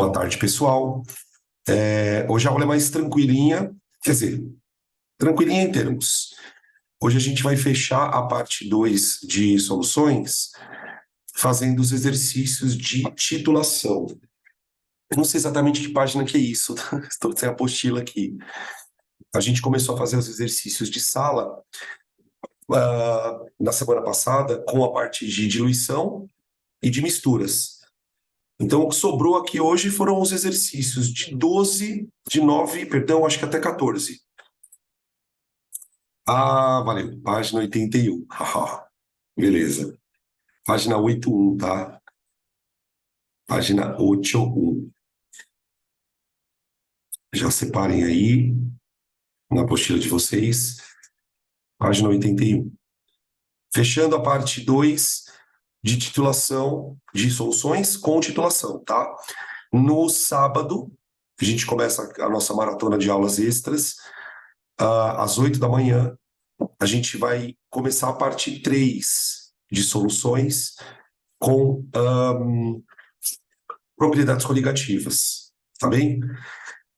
Boa tarde, pessoal. Hoje a aula é mais tranquilinha, quer dizer, tranquilinha em termos. Hoje a gente vai fechar a parte 2 de soluções, fazendo os exercícios de titulação. Eu não sei exatamente que página que é isso, estou sem a apostila aqui. A gente começou a fazer os exercícios de sala na semana passada com a parte de diluição e de misturas. Então, o que sobrou aqui hoje foram os exercícios de 12, de 9, perdão, acho que até 14. Ah, valeu. Página 81. Haha, beleza. Página 81, tá? Página 81. Já separem aí na apostila de vocês. Página 81. Fechando a parte 2 de titulação de soluções com titulação, tá? No sábado, a gente começa a nossa maratona de aulas extras, às 8 da manhã. A gente vai começar a parte 3 de soluções com propriedades coligativas, tá bem?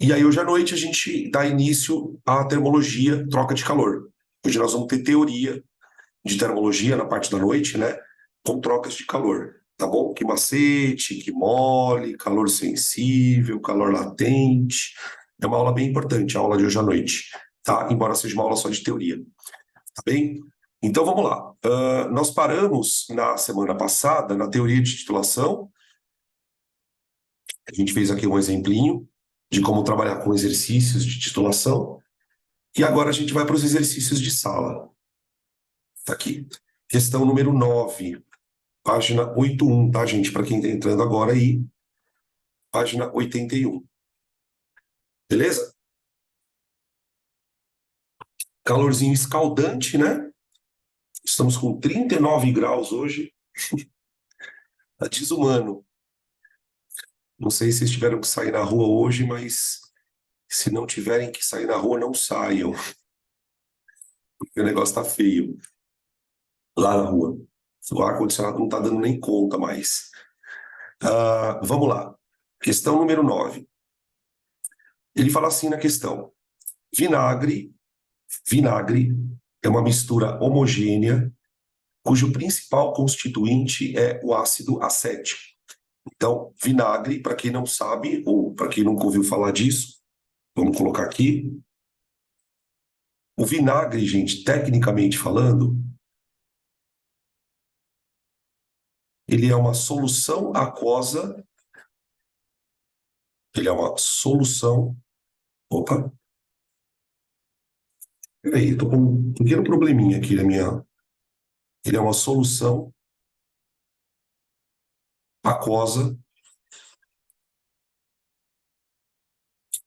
E aí hoje à noite a gente dá início à termologia, troca de calor. Hoje nós vamos ter teoria de termologia na parte da noite, né? Com trocas de calor, tá bom? Que macete, que mole, calor sensível, calor latente. É uma aula bem importante, a aula de hoje à noite, tá? Embora seja uma aula só de teoria, tá bem? Então vamos lá. Nós paramos na semana passada na teoria de titulação. A gente fez aqui um exemplinho de como trabalhar com exercícios de titulação. E agora a gente vai para os exercícios de sala. Está aqui. Questão número 9, página 81, tá, gente? Para quem está entrando agora aí, página 81. Beleza? Calorzinho escaldante, né? Estamos com 39 graus hoje. Tá desumano. Não sei se vocês tiveram que sair na rua hoje, mas se não tiverem que sair na rua, não saiam. Porque o negócio tá feio lá na rua. O ar-condicionado não está dando nem conta mais. Vamos lá. Questão número 9. Ele fala assim na questão: vinagre é uma mistura homogênea cujo principal constituinte é o ácido acético. Então, vinagre, para quem não sabe, ou para quem nunca ouviu falar disso, vamos colocar aqui. O vinagre, gente, tecnicamente falando, ele é uma solução aquosa. Ele é uma solução. Opa! Peraí, estou com um pequeno probleminha aqui na minha. Ele é uma solução aquosa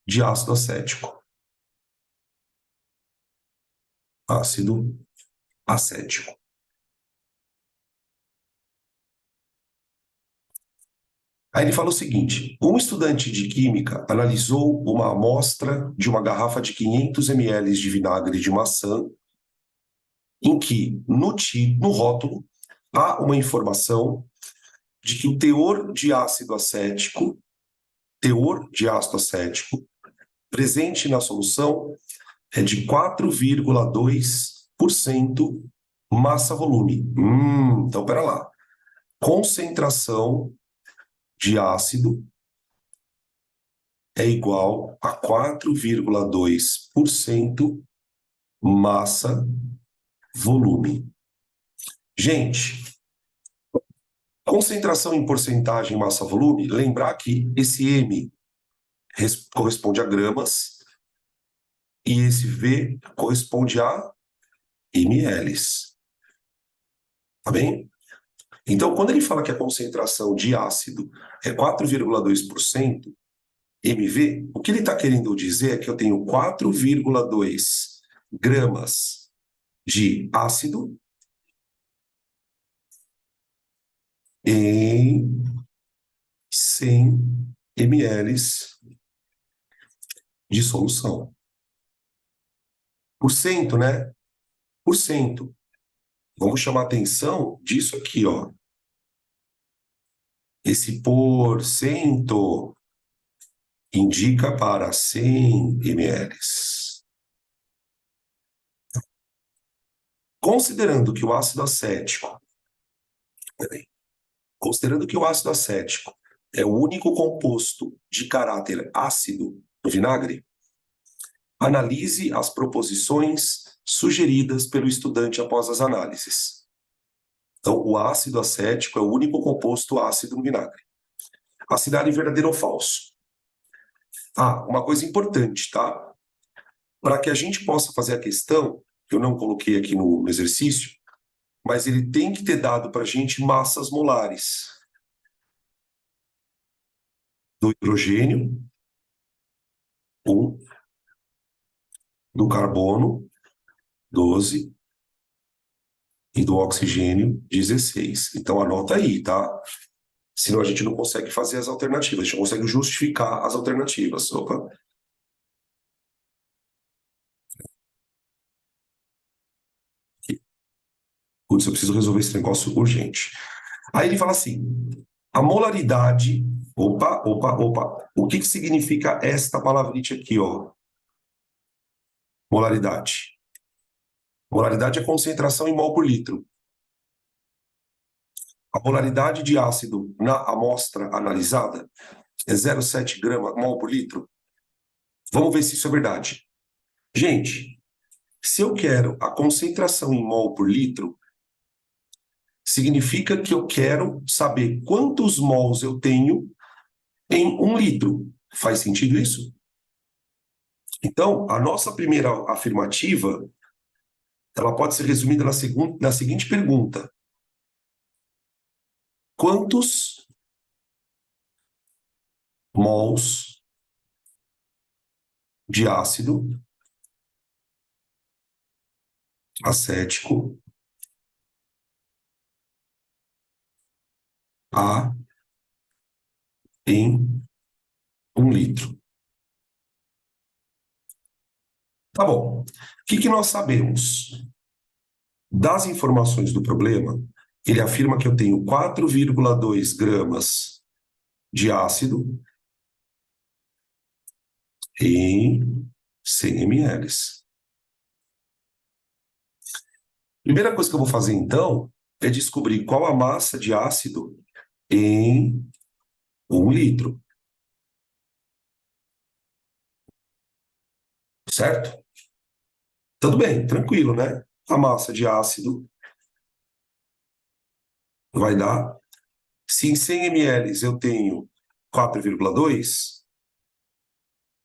de ácido acético. Ácido acético. Aí ele fala o seguinte: um estudante de química analisou uma amostra de uma garrafa de 500 ml de vinagre de maçã, em que no rótulo há uma informação de que o teor de ácido acético presente na solução é de 4,2% massa-volume. Então, pera lá. Concentração de ácido é igual a 4,2% massa-volume. Gente, concentração em porcentagem massa-volume, lembrar que esse M corresponde a gramas e esse V corresponde a ml. Tá bem? Então, quando ele fala que a concentração de ácido é 4,2% mV, o que ele está querendo dizer é que eu tenho 4,2 gramas de ácido em 100 ml de solução. Por cento, né? Por cento. Vamos chamar a atenção disso aqui, ó. Esse porcento indica para 100 ml. Considerando que o ácido acético, considerando que o ácido acético é o único composto de caráter ácido no vinagre, analise as proposições sugeridas pelo estudante após as análises. Então, o ácido acético é o único composto ácido no vinagre. Assinale verdadeiro ou falso. Ah, uma coisa importante, tá? Para que a gente possa fazer a questão, eu não coloquei aqui no exercício, mas ele tem que ter dado para a gente massas molares do hidrogênio, 1, do carbono, 12, e do oxigênio, 16. Então anota aí, tá? Senão a gente não consegue fazer as alternativas, a gente não consegue justificar as alternativas. Opa. Putz, eu preciso resolver esse negócio urgente. Aí ele fala assim: a molaridade. Opa, opa, opa. O que significa esta palavrinha aqui, ó? Molaridade. Molaridade é concentração em mol por litro. A molaridade de ácido na amostra analisada é 0,7 grama mol por litro. Vamos ver se isso é verdade. Gente, se eu quero a concentração em mol por litro, significa que eu quero saber quantos mols eu tenho em 1 litro. Faz sentido isso? Então, a nossa primeira afirmativa, ela pode ser resumida na seguinte pergunta: quantos mols de ácido acético há em 1 litro? Tá bom. O que nós sabemos? Das informações do problema, ele afirma que eu tenho 4,2 gramas de ácido em 100 ml. Primeira coisa que eu vou fazer, então, é descobrir qual a massa de ácido em 1 litro. Certo? Tudo bem, tranquilo, né? A massa de ácido vai dar. Se em 100 ml eu tenho 4,2,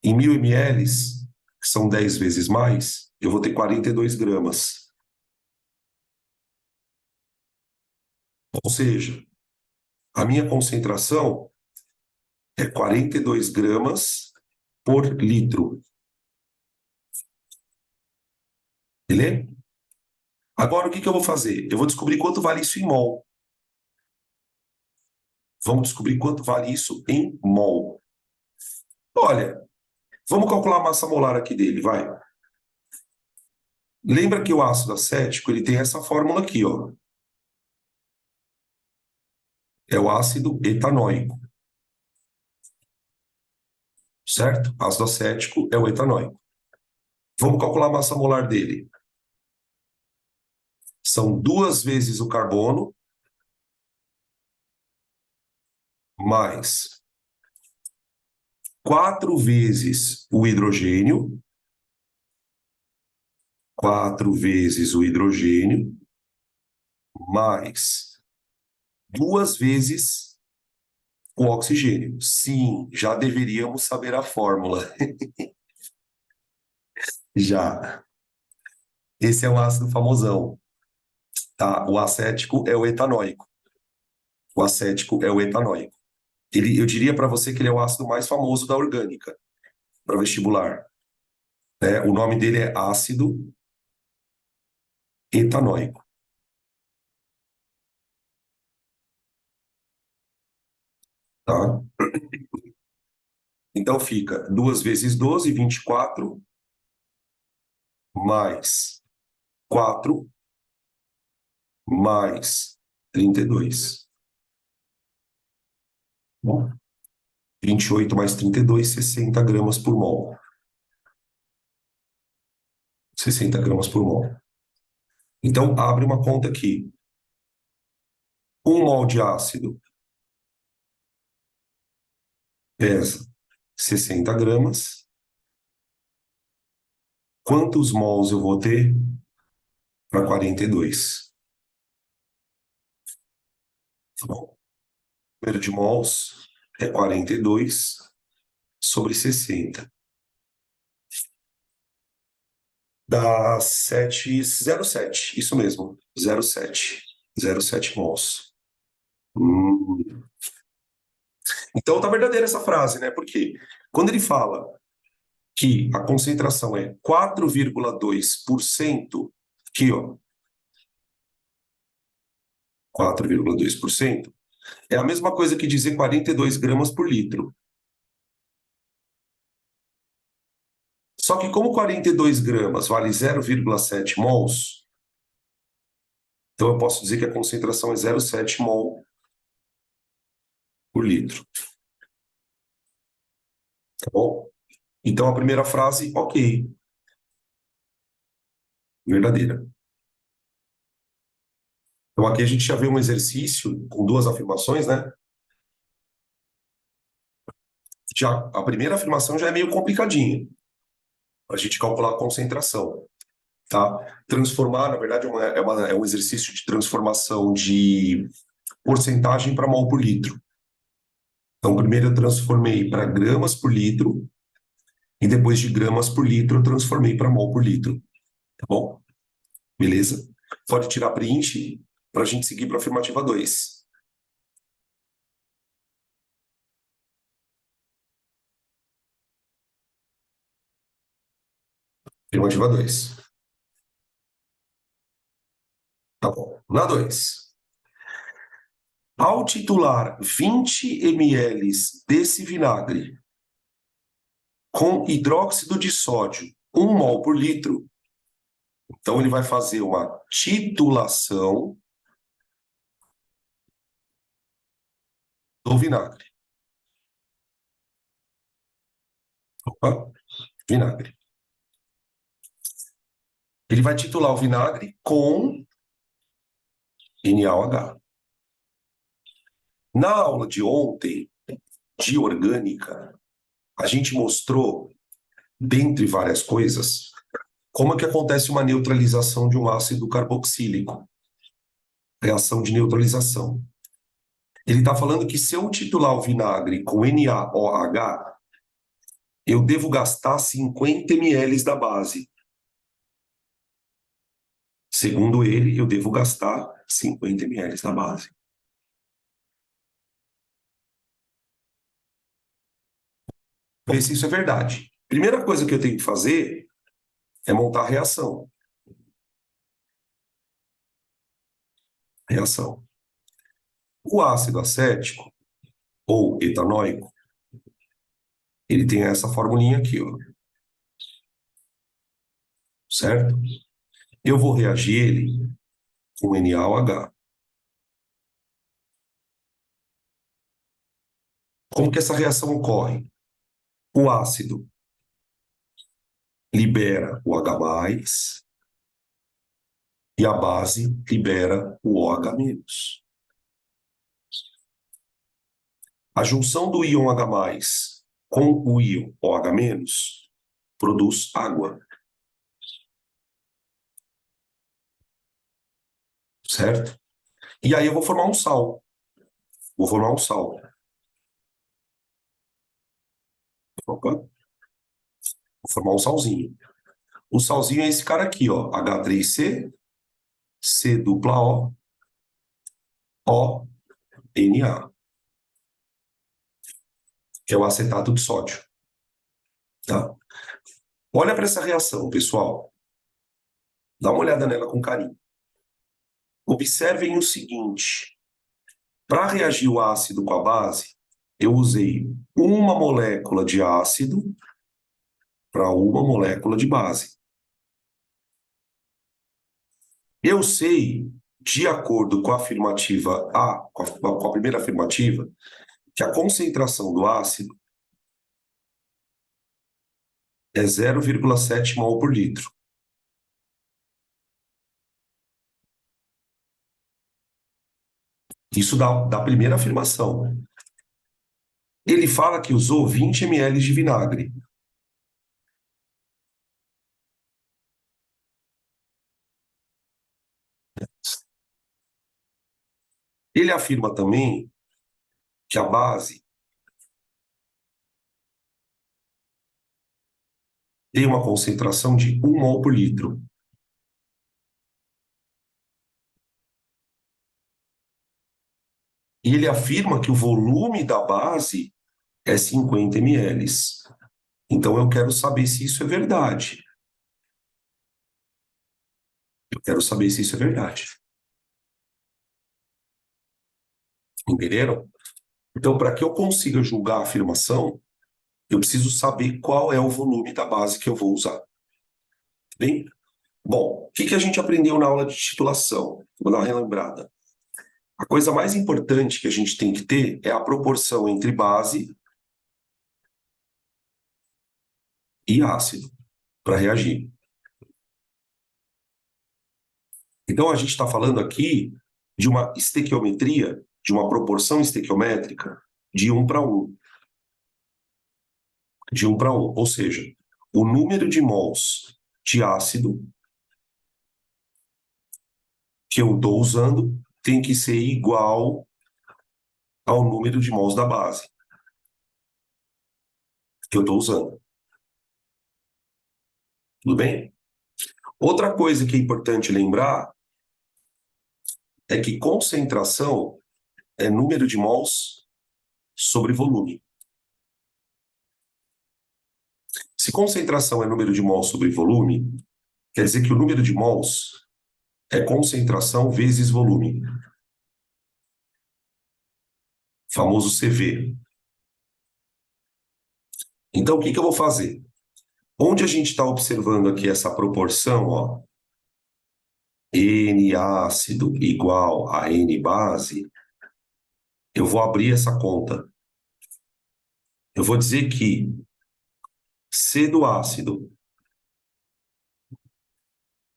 em 1.000 ml, que são 10 vezes mais, eu vou ter 42 gramas. Ou seja, a minha concentração é 42 gramas por litro. Beleza? Agora, o que eu vou fazer? Eu vou descobrir quanto vale isso em mol. Vamos descobrir quanto vale isso em mol. Olha, vamos calcular a massa molar aqui dele, vai. Lembra que o ácido acético ele tem essa fórmula aqui, ó. É o ácido etanóico. Certo? Ácido acético é o etanóico. Vamos calcular a massa molar dele. São 2 vezes o carbono mais 4 vezes o hidrogênio, 4 vezes o hidrogênio, mais 2 vezes o oxigênio. Sim, já deveríamos saber a fórmula. Já. Esse é o ácido famosão. Tá? O acético é o etanóico. O acético é o etanóico. Eu diria para você que ele é o ácido mais famoso da orgânica, para vestibular. O nome dele é ácido etanóico. Tá? Então fica 2 vezes 12, 24, mais 4, mais 32. Bom, 28 mais 32, 60 gramas por mol. 60 gramas por mol. Então, abre uma conta aqui. 1 mol de ácido pesa 60 gramas. Quantos mols eu vou ter para 42? Tá bom. O número de mols é 42 sobre 60. Dá 7,07. Isso mesmo, 0,7. 0,7 mols. Então tá verdadeira essa frase, né? Porque quando ele fala que a concentração é 4,2%, aqui, ó, 4,2%, é a mesma coisa que dizer 42 gramas por litro. Só que como 42 gramas vale 0,7 mols, então eu posso dizer que a concentração é 0,7 mol por litro. Tá bom? Então a primeira frase, ok, verdadeira. Então aqui a gente já vê um exercício com duas afirmações, né? Já, a primeira afirmação já é meio complicadinha, para a gente calcular a concentração. Tá? Transformar, na verdade, é um exercício de transformação de porcentagem para mol por litro. Então, primeiro eu transformei para gramas por litro, e depois de gramas por litro eu transformei para mol por litro. Tá bom? Beleza? Pode tirar print para a gente seguir para a afirmativa 2. Afirmativa 2. Tá bom. Na 2. Ao titular 20 ml desse vinagre com hidróxido de sódio, 1 mol por litro, então ele vai fazer uma titulação do vinagre. Opa, vinagre. Ele vai titular o vinagre com NaOH. Na aula de ontem, de orgânica, a gente mostrou, dentre várias coisas, como é que acontece uma neutralização de um ácido carboxílico. Reação de neutralização. Ele está falando que se eu titular o vinagre com NaOH, eu devo gastar 50 ml da base. Segundo ele, eu devo gastar 50 ml da base. Ver se isso é verdade. Primeira coisa que eu tenho que fazer é montar a reação. Reação. O ácido acético, ou etanóico, ele tem essa formulinha aqui, ó. Certo? Eu vou reagir ele com NaOH. Como que essa reação ocorre? O ácido libera o H+, e a base libera o OH-. A junção do íon H+ com o íon OH- produz água. Certo? E aí eu vou formar um sal. Vou formar um sal. Opa. Vou formar um salzinho. O salzinho é esse cara aqui, ó. H3C, C dupla O, O, Na, que é o acetato de sódio. Tá? Olha para essa reação, pessoal. Dá uma olhada nela com carinho. Observem o seguinte. Para reagir o ácido com a base, eu usei uma molécula de ácido para uma molécula de base. Eu sei, de acordo com a afirmativa A, com a primeira afirmativa, que a concentração do ácido é 0,7 mol por litro. Isso da primeira afirmação. Ele fala que usou 20 ml de vinagre. Ele afirma também que a base tem uma concentração de 1 mol por litro. E ele afirma que o volume da base é 50 ml. Então eu quero saber se isso é verdade. Eu quero saber se isso é verdade. Entenderam? Então, para que eu consiga julgar a afirmação, eu preciso saber qual é o volume da base que eu vou usar. Bem? Bom, o que a gente aprendeu na aula de titulação? Vou dar uma relembrada. A coisa mais importante que a gente tem que ter é a proporção entre base e ácido para reagir. Então, a gente está falando aqui de uma estequiometria, de uma proporção estequiométrica de 1 para 1. De 1 para 1. Ou seja, o número de mols de ácido que eu estou usando tem que ser igual ao número de mols da base que eu estou usando. Tudo bem? Outra coisa que é importante lembrar é que concentração é número de mols sobre volume. Se concentração é número de mols sobre volume, quer dizer que o número de mols é concentração vezes volume. Famoso CV. Então, o que eu vou fazer? Onde a gente está observando aqui essa proporção, ó, N ácido igual a N base, eu vou abrir essa conta. Eu vou dizer que C do ácido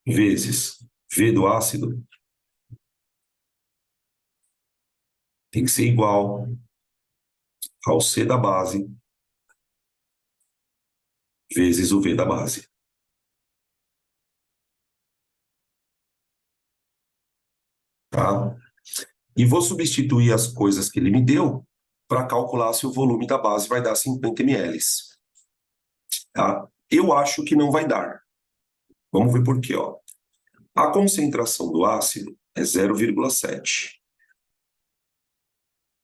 vezes V do ácido tem que ser igual ao C da base vezes o V da base. Tá? E vou substituir as coisas que ele me deu para calcular se o volume da base vai dar 50 ml. Tá? Eu acho que não vai dar. Vamos ver por quê. Ó. A concentração do ácido é 0,7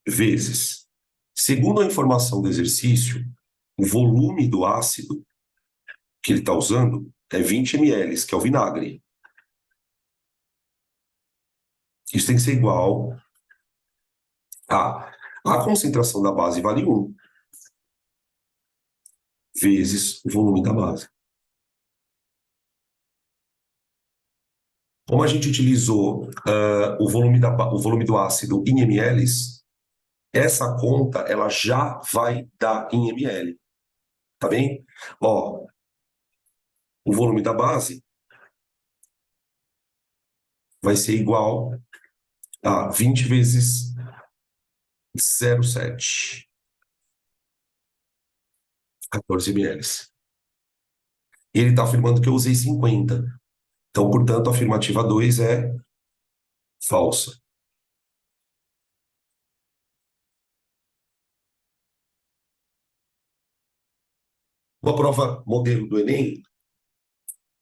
vezes. Segundo a informação do exercício, o volume do ácido que ele está usando é 20 ml, que é o vinagre. Isso tem que ser igual a concentração da base vale 1 vezes o volume da base. Como a gente utilizou o volume do ácido em ml, essa conta ela já vai dar em ml. Tá bem? Ó, o volume da base vai ser igual a 20 vezes 0,7. 14 ml. Ele está afirmando que eu usei 50. Então, portanto, a afirmativa 2 é falsa. Uma prova modelo do Enem,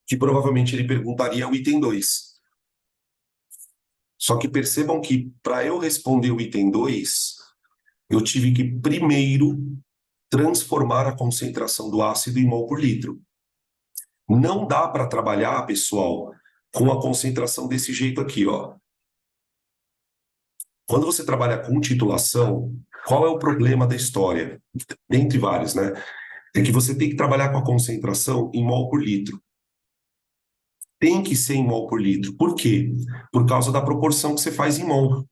que provavelmente ele perguntaria o item 2. Só que percebam que, para eu responder o item 2, eu tive que primeiro transformar a concentração do ácido em mol por litro. Não dá para trabalhar, pessoal, com a concentração desse jeito aqui, ó. Quando você trabalha com titulação, qual é o problema da história? Dentre vários, né? É que você tem que trabalhar com a concentração em mol por litro. Tem que ser em mol por litro. Por quê? Por causa da proporção que você faz em mol.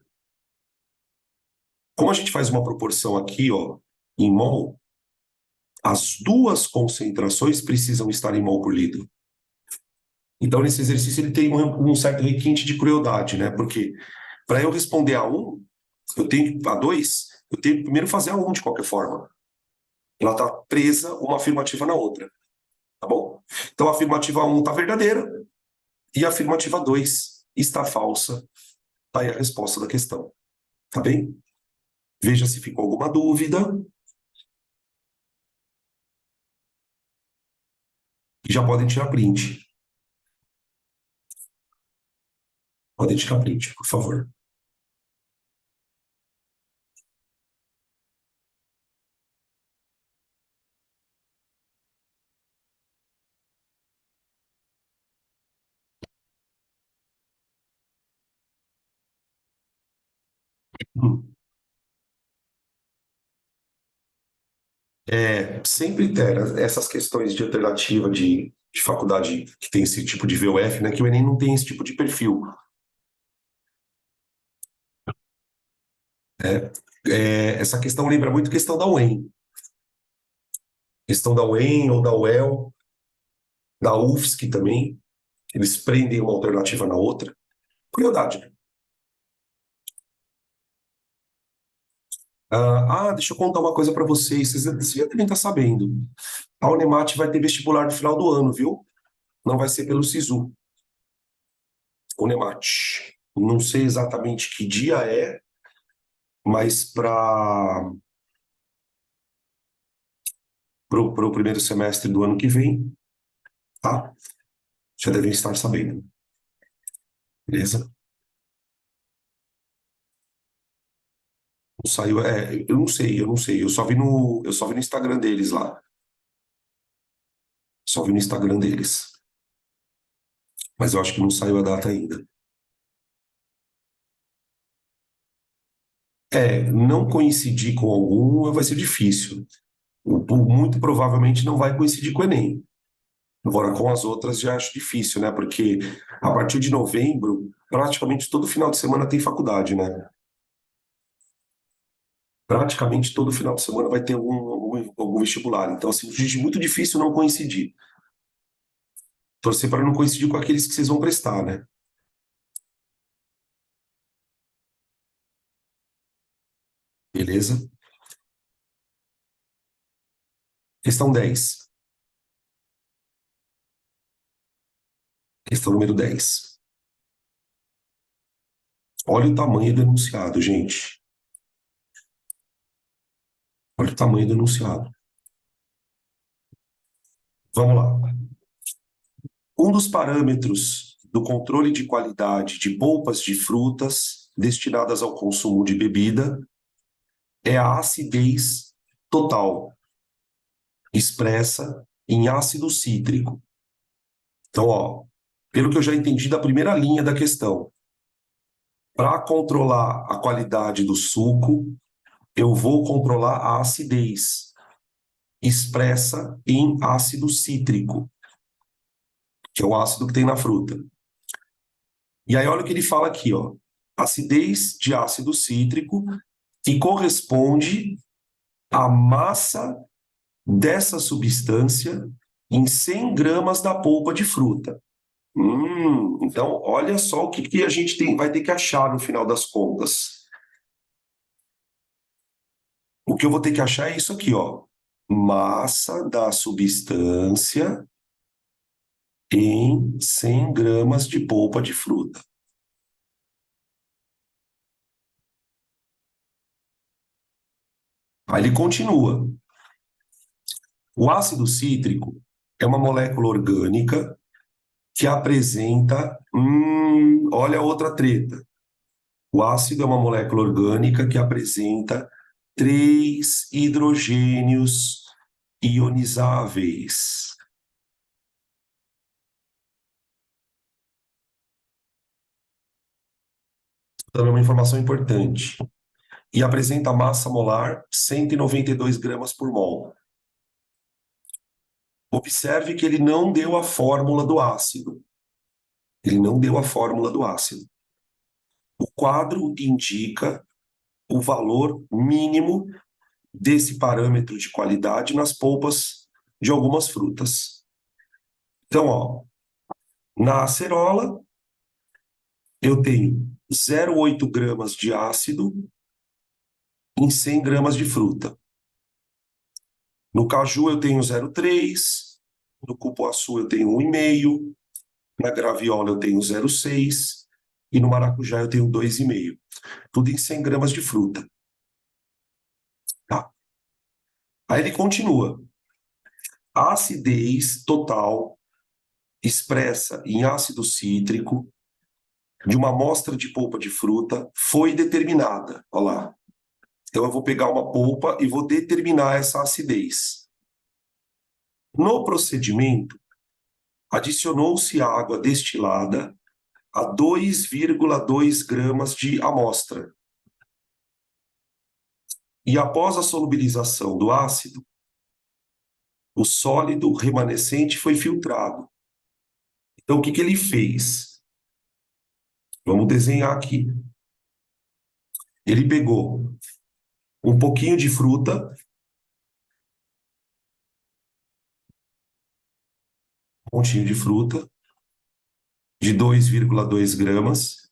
Como a gente faz uma proporção aqui, ó, em mol, as duas concentrações precisam estar em mol por litro. Então, nesse exercício, ele tem um certo requinte de crueldade, né? Porque para eu responder a 1, a 2, eu tenho que primeiro fazer a 1 de qualquer forma. Ela está presa uma afirmativa na outra, tá bom? Então, a afirmativa 1 está verdadeira e a afirmativa 2 está falsa. Tá aí a resposta da questão, tá bem? Veja se ficou alguma dúvida. E já podem tirar print. Podem tirar print, por favor. Sempre ter essas questões de alternativa de faculdade que tem esse tipo de VUF, né? Que o Enem não tem esse tipo de perfil. Essa questão lembra muito a questão da UEM. Questão da UEM ou da UEL, da UFSC também. Eles prendem uma alternativa na outra. Curiosidade, né? Deixa eu contar uma coisa para vocês. Vocês já devem estar sabendo. A Unemat vai ter vestibular no final do ano, viu? Não vai ser pelo SISU. Unemat. Não sei exatamente que dia é, mas para o primeiro semestre do ano que vem, tá? Já devem estar sabendo. Beleza? Não saiu, eu não sei. Eu só vi no Instagram deles lá. Só vi no Instagram deles. Mas eu acho que não saiu a data ainda. Não coincidir com algum vai ser difícil. Muito provavelmente não vai coincidir com o Enem. Agora, com as outras já acho difícil, né? Porque a partir de novembro, praticamente todo final de semana tem faculdade, né? Praticamente todo final de semana vai ter algum vestibular. Então, assim, gente, muito difícil não coincidir. Torcer para não coincidir com aqueles que vocês vão prestar, né? Beleza? Questão 10. Questão número 10. Olha o tamanho do enunciado, gente. Olha o tamanho do enunciado. Vamos lá. Um dos parâmetros do controle de qualidade de polpas de frutas destinadas ao consumo de bebida é a acidez total, expressa em ácido cítrico. Então, ó, pelo que eu já entendi da primeira linha da questão, para controlar a qualidade do suco, eu vou controlar a acidez, expressa em ácido cítrico, que é o ácido que tem na fruta. E aí, olha o que ele fala aqui, ó. Acidez de ácido cítrico que corresponde à massa dessa substância em 100 gramas da polpa de fruta. Então, olha só o que a gente vai ter que achar no final das contas. O que eu vou ter que achar é isso aqui, ó. Massa da substância em 100 gramas de polpa de fruta. Aí ele continua. O ácido cítrico é uma molécula orgânica que apresenta. Olha a outra treta. O ácido é uma molécula orgânica que apresenta 3 hidrogênios ionizáveis. Também é uma informação importante. E apresenta massa molar 192 gramas por mol. Observe que ele não deu a fórmula do ácido. Ele não deu a fórmula do ácido. O quadro indica o valor mínimo desse parâmetro de qualidade nas polpas de algumas frutas. Então, ó, na acerola, eu tenho 0,8 gramas de ácido em 100 gramas de fruta. No caju, eu tenho 0,3, no cupuaçu, eu tenho 1,5, na graviola, eu tenho 0,6 e no maracujá, eu tenho 2,5. Tudo em 100 gramas de fruta. Tá. Aí ele continua. A acidez total expressa em ácido cítrico de uma amostra de polpa de fruta foi determinada. Olha lá. Então, eu vou pegar uma polpa e vou determinar essa acidez. No procedimento, adicionou-se água destilada a 2,2 gramas de amostra. E após a solubilização do ácido, o sólido remanescente foi filtrado. Então, o que ele fez? Vamos desenhar aqui. Ele pegou um pouquinho de fruta, um pontinho de fruta, de 2,2 gramas,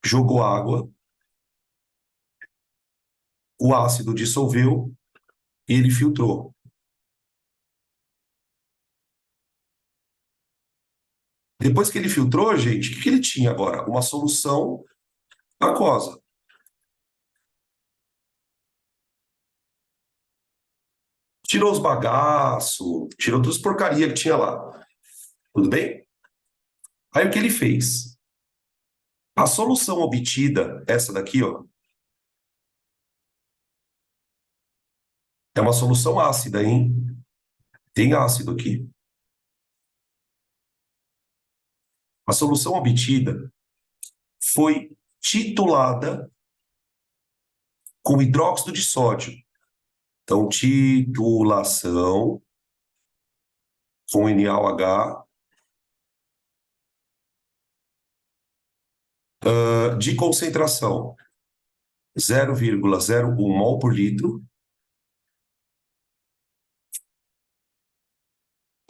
jogou água, o ácido dissolveu e ele filtrou. Depois que ele filtrou, gente, o que ele tinha agora? Uma solução aquosa. Tirou os bagaços, tirou todas as porcarias que tinha lá. Tudo bem? Aí o que ele fez? A solução obtida, essa daqui, ó, é uma solução ácida, hein? Tem ácido aqui. A solução obtida foi titulada com hidróxido de sódio. Então, titulação com NaOH de concentração 0,01 mol por litro,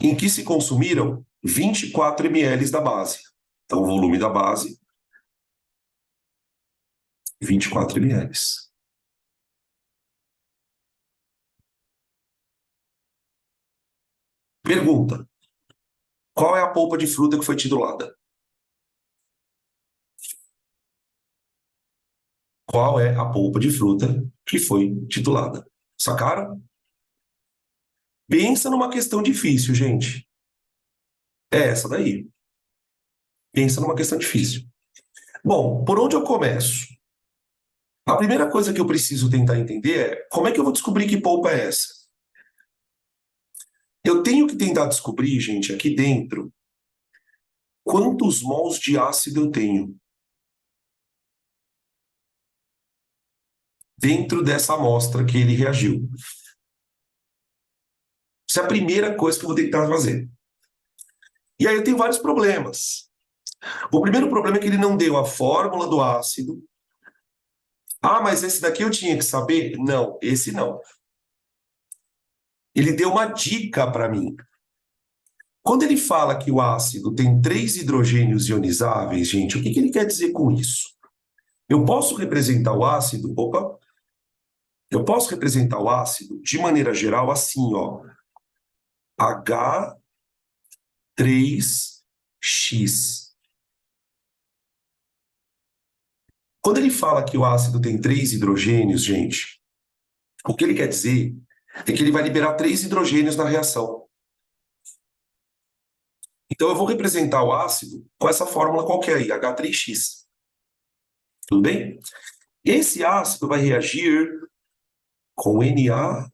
em que se consumiram 24 ml da base. Então, o volume da base, 24 ml. Pergunta: qual é a polpa de fruta que foi titulada? Qual é a polpa de fruta que foi titulada? Sacaram? Pensa numa questão difícil, gente. É essa daí. Pensa numa questão difícil. Bom, por onde eu começo? A primeira coisa que eu preciso tentar entender é como é que eu vou descobrir que polpa é essa? Eu tenho que tentar descobrir, gente, aqui dentro, quantos mols de ácido eu tenho dentro dessa amostra que ele reagiu. Essa é a primeira coisa que eu vou tentar fazer. E aí eu tenho vários problemas. O primeiro problema é que ele não deu a fórmula do ácido. Ah, mas esse daqui eu tinha que saber? Não, esse não. Ele deu uma dica para mim. Quando ele fala que o ácido tem 3 hidrogênios ionizáveis, gente, o que ele quer dizer com isso? Eu posso representar o ácido, eu posso representar o ácido de maneira geral assim, ó, H3X. Quando ele fala que o ácido tem 3 hidrogênios, gente, o que ele quer dizer é que ele vai liberar 3 hidrogênios na reação. Então eu vou representar o ácido com essa fórmula qualquer aí, H3X. Tudo bem? Esse ácido vai reagir com NaOH.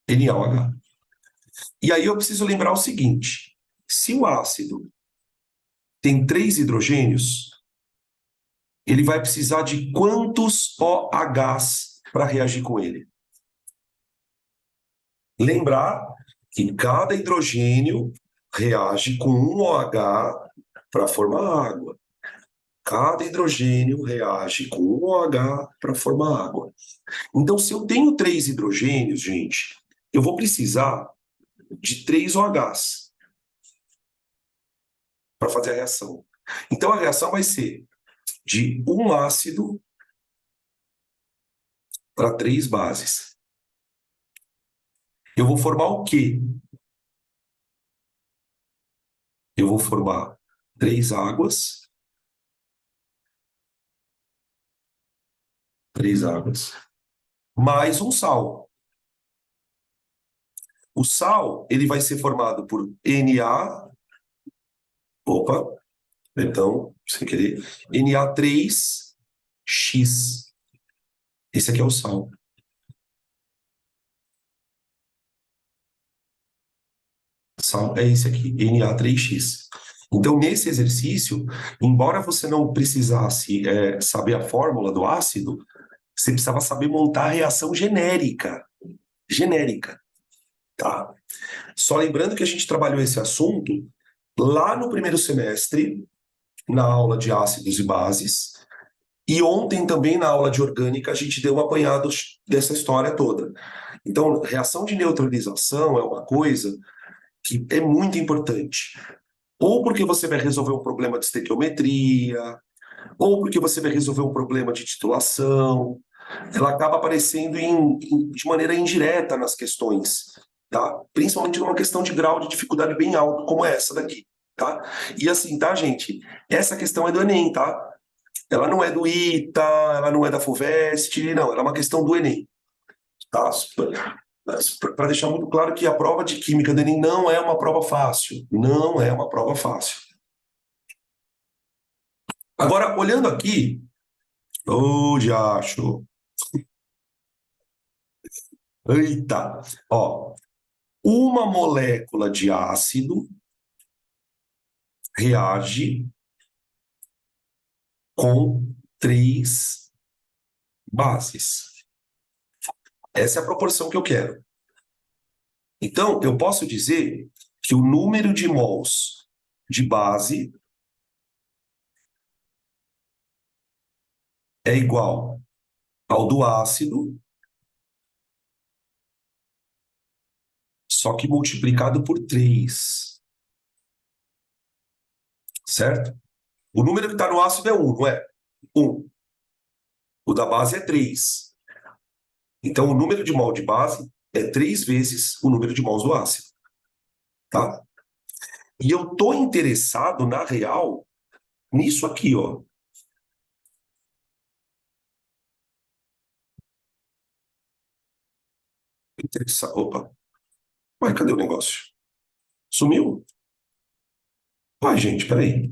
NaOH. E aí eu preciso lembrar o seguinte: se o ácido tem 3 hidrogênios, ele vai precisar de quantos OHs para reagir com ele? Lembrar que cada hidrogênio reage com um OH para formar água. Cada hidrogênio reage com um OH para formar água. Então, se eu tenho 3 hidrogênios, gente, eu vou precisar de 3 OHs para fazer a reação. Então, a reação vai ser de um ácido para 3 bases. Eu vou formar o quê? Eu vou formar 3 águas, 3 águas, mais um sal. O sal, ele vai ser formado por Na, opa, então, sem querer, Na3X. Esse aqui é o sal. Sal é esse aqui, Na3X. Então, nesse exercício, embora você não precisasse saber a fórmula do ácido, você precisava saber montar a reação genérica. Genérica, tá? Só lembrando que a gente trabalhou esse assunto lá no primeiro semestre, na aula de ácidos e bases, e ontem também na aula de orgânica a gente deu um apanhado dessa história toda. Então, reação de neutralização é uma coisa que é muito importante. Ou porque você vai resolver um problema de estequiometria, ou porque você vai resolver um problema de titulação. Ela acaba aparecendo de maneira indireta nas questões, tá? Principalmente numa questão de grau de dificuldade bem alto, como essa daqui, tá? E assim, tá, gente? Essa questão é do Enem, tá? Ela não é do ITA, ela não é da FUVEST, não, ela é uma questão do Enem, tá? Para deixar muito claro que a prova de Química do Enem não é uma prova fácil, não é uma prova fácil. Agora, olhando aqui, ô, diacho, eita, ó, uma molécula de ácido reage com 3 bases. Essa é a proporção que eu quero. Então, eu posso dizer que o número de mols de base é igual ao do ácido, só que multiplicado por 3. Certo? O número que está no ácido é 1, não é? 1. O da base é 3. Então, o número de mol de base é 3 vezes o número de mols do ácido. Tá? E eu estou interessado, na real, nisso aqui, ó. Opa. Ué, cadê o negócio? Sumiu? Uai, gente, peraí.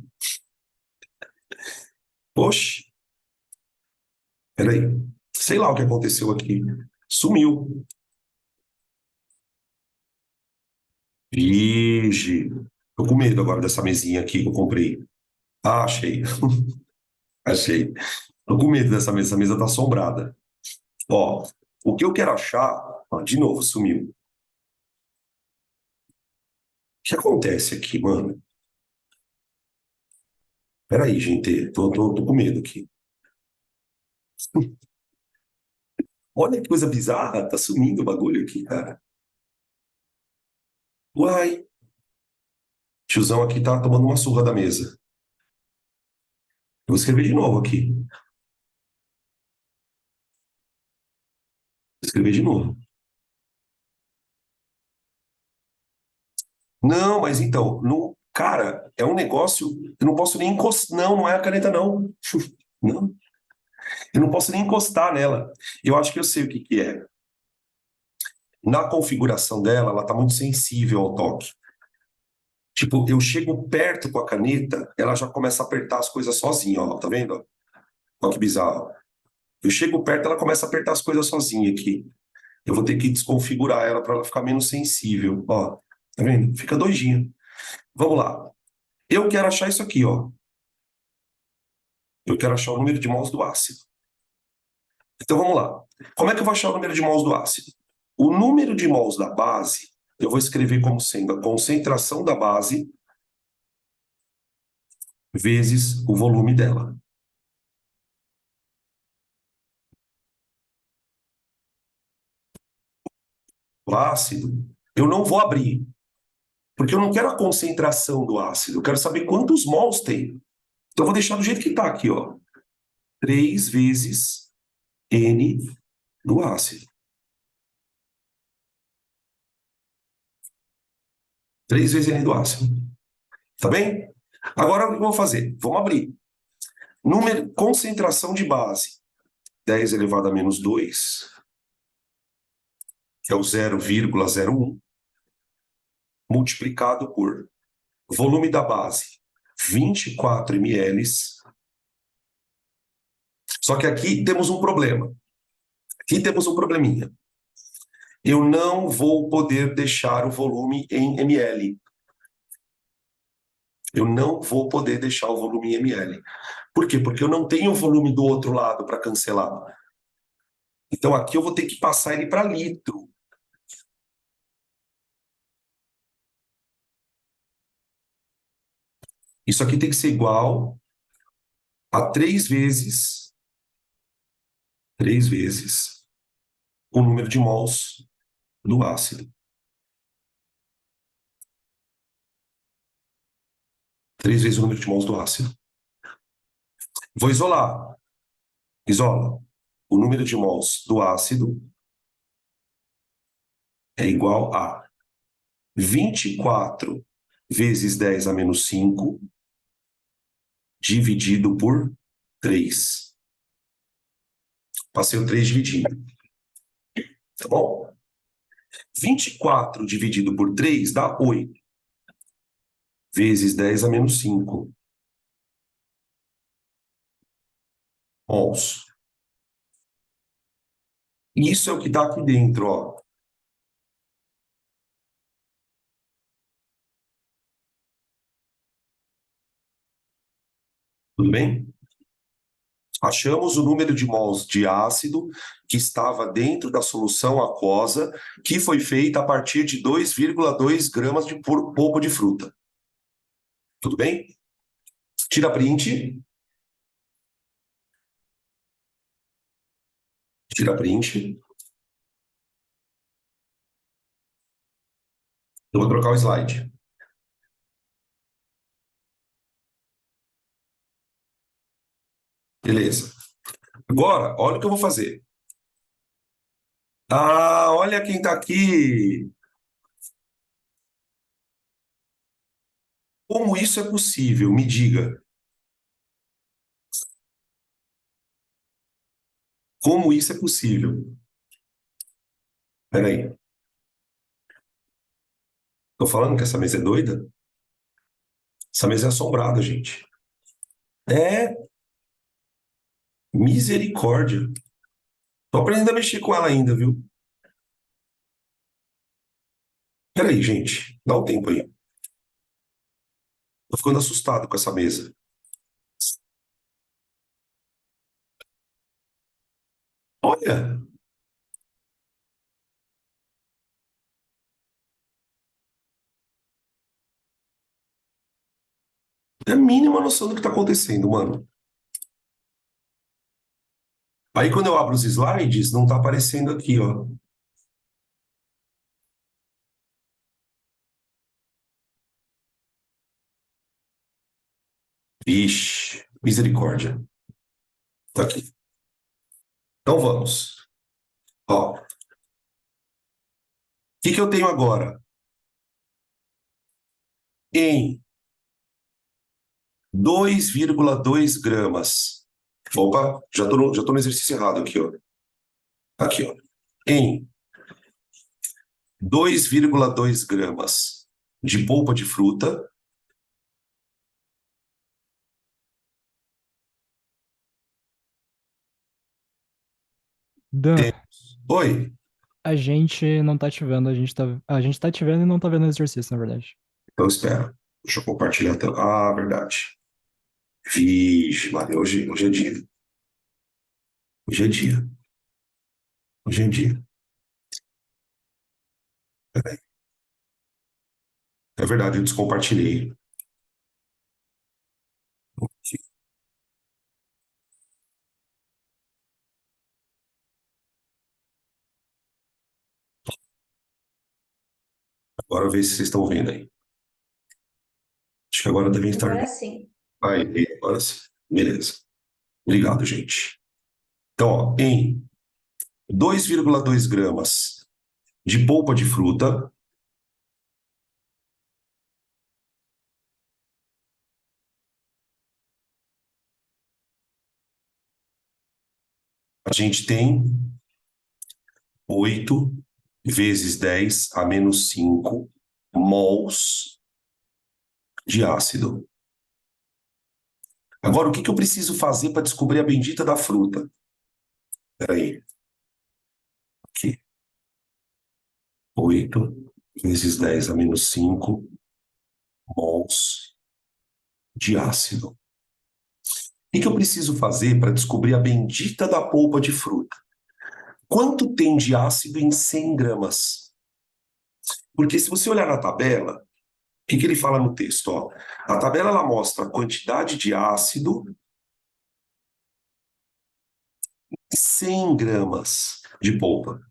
Oxe, peraí. Sei lá o que aconteceu aqui. Sumiu. Vige. Tô com medo agora dessa mesinha aqui que eu comprei. Ah, achei. Achei. Tô com medo dessa mesa. Essa mesa tá assombrada. Ó, o que eu quero achar... Ó, de novo, sumiu. O que acontece aqui, mano? Peraí, gente. Tô com medo aqui. Olha que coisa bizarra. Tá sumindo o bagulho aqui, cara. Uai. Tiozão aqui tá tomando uma surra da mesa. Vou escrever de novo aqui. Vou escrever de novo. Não, mas então, não, cara, é um negócio. Eu não posso nem encostar. Não, não é a caneta, não. Não, eu não posso nem encostar nela. Eu acho que eu sei o que que é. Na configuração dela, ela tá muito sensível ao toque. Tipo, eu chego perto com a caneta, ela já começa a apertar as coisas sozinha, ó. Tá vendo? Olha que bizarro. Eu chego perto, ela começa a apertar as coisas sozinha aqui. Eu vou ter que desconfigurar ela para ela ficar menos sensível. Ó, tá vendo? Fica doidinha. Vamos lá. Eu quero achar isso aqui, ó. Eu quero achar o número de mols do ácido. Então vamos lá. Como é que eu vou achar o número de mols do ácido? O número de mols da base eu vou escrever como sendo a concentração da base vezes o volume dela. O ácido, eu não vou abrir, porque eu não quero a concentração do ácido, eu quero saber quantos mols tem. Então, eu vou deixar do jeito que está aqui, ó. 3 vezes N do ácido. 3 vezes N do ácido. Tá bem? Agora, o que eu vou fazer? Vamos abrir. Concentração de base. 10 elevado a menos 2, que é o 0,01, multiplicado por volume da base, 24 ml. Só que aqui temos um problema. Aqui temos um probleminha. Eu não vou poder deixar o volume em ml. Eu não vou poder deixar o volume em ml. Por quê? Porque eu não tenho o volume do outro lado para cancelar. Então aqui eu vou ter que passar ele para litro. Isso aqui tem que ser igual a 3 vezes o número de mols do ácido. 3 vezes o número de mols do ácido. Vou isolar. Isola. O número de mols do ácido é igual a 24 vezes 10 a menos 5 dividido por 3. Passei o 3 dividindo. Tá bom? 24 dividido por 3 dá 8. Vezes 10 a menos 5 mols. Isso é o que está aqui dentro, ó. Tudo bem? Achamos o número de mols de ácido que estava dentro da solução aquosa, que foi feita a partir de 2,2 gramas de polpa de fruta. Tudo bem? Tira print. Tira print. Eu vou trocar o slide. Beleza. Agora, olha o que eu vou fazer. Ah, olha quem está aqui. Como isso é possível? Me diga. Como isso é possível? Espera aí. Estou falando que essa mesa é doida? Essa mesa é assombrada, gente. É misericórdia. Tô aprendendo a mexer com ela ainda, viu? Espera aí, gente. Dá um tempo aí. Tô ficando assustado com essa mesa. Olha, é a mínima noção do que está acontecendo, mano. Aí quando eu abro os slides, não está aparecendo aqui, ó. Ixi, misericórdia. Tá aqui. Então vamos. Ó, o que eu tenho agora? Em 2,2 gramas. Opa, já tô no exercício errado aqui, ó. Aqui, ó. Em 2,2 gramas de polpa de fruta. Dan, Oi, a gente não tá te vendo, a gente tá te vendo e não tá vendo o exercício, na verdade. então espera. Deixa eu compartilhar a tela. Ah, verdade. Vixe, Maria, hoje é dia. Hoje é dia. Hoje é dia. Peraí. É verdade, eu descompartilhei. Agora ver se vocês estão vendo aí. Acho que agora devem estar Agora vendo. sim. Aí, agora sim. Beleza. Obrigado, gente. Então, ó, em 2,2 gramas de polpa de fruta, a gente tem 8 vezes 10 a menos 5 mols de ácido. Agora, o que que eu preciso fazer para descobrir a bendita da fruta? Espera aí. Aqui. 8 vezes 10 a menos 5 mols de ácido. O que que eu preciso fazer para descobrir a bendita da polpa de fruta? Quanto tem de ácido em 100 gramas? Porque se você olhar na tabela, o que que ele fala no texto? Ó, a tabela ela mostra a quantidade de ácido em 100 gramas de polpa.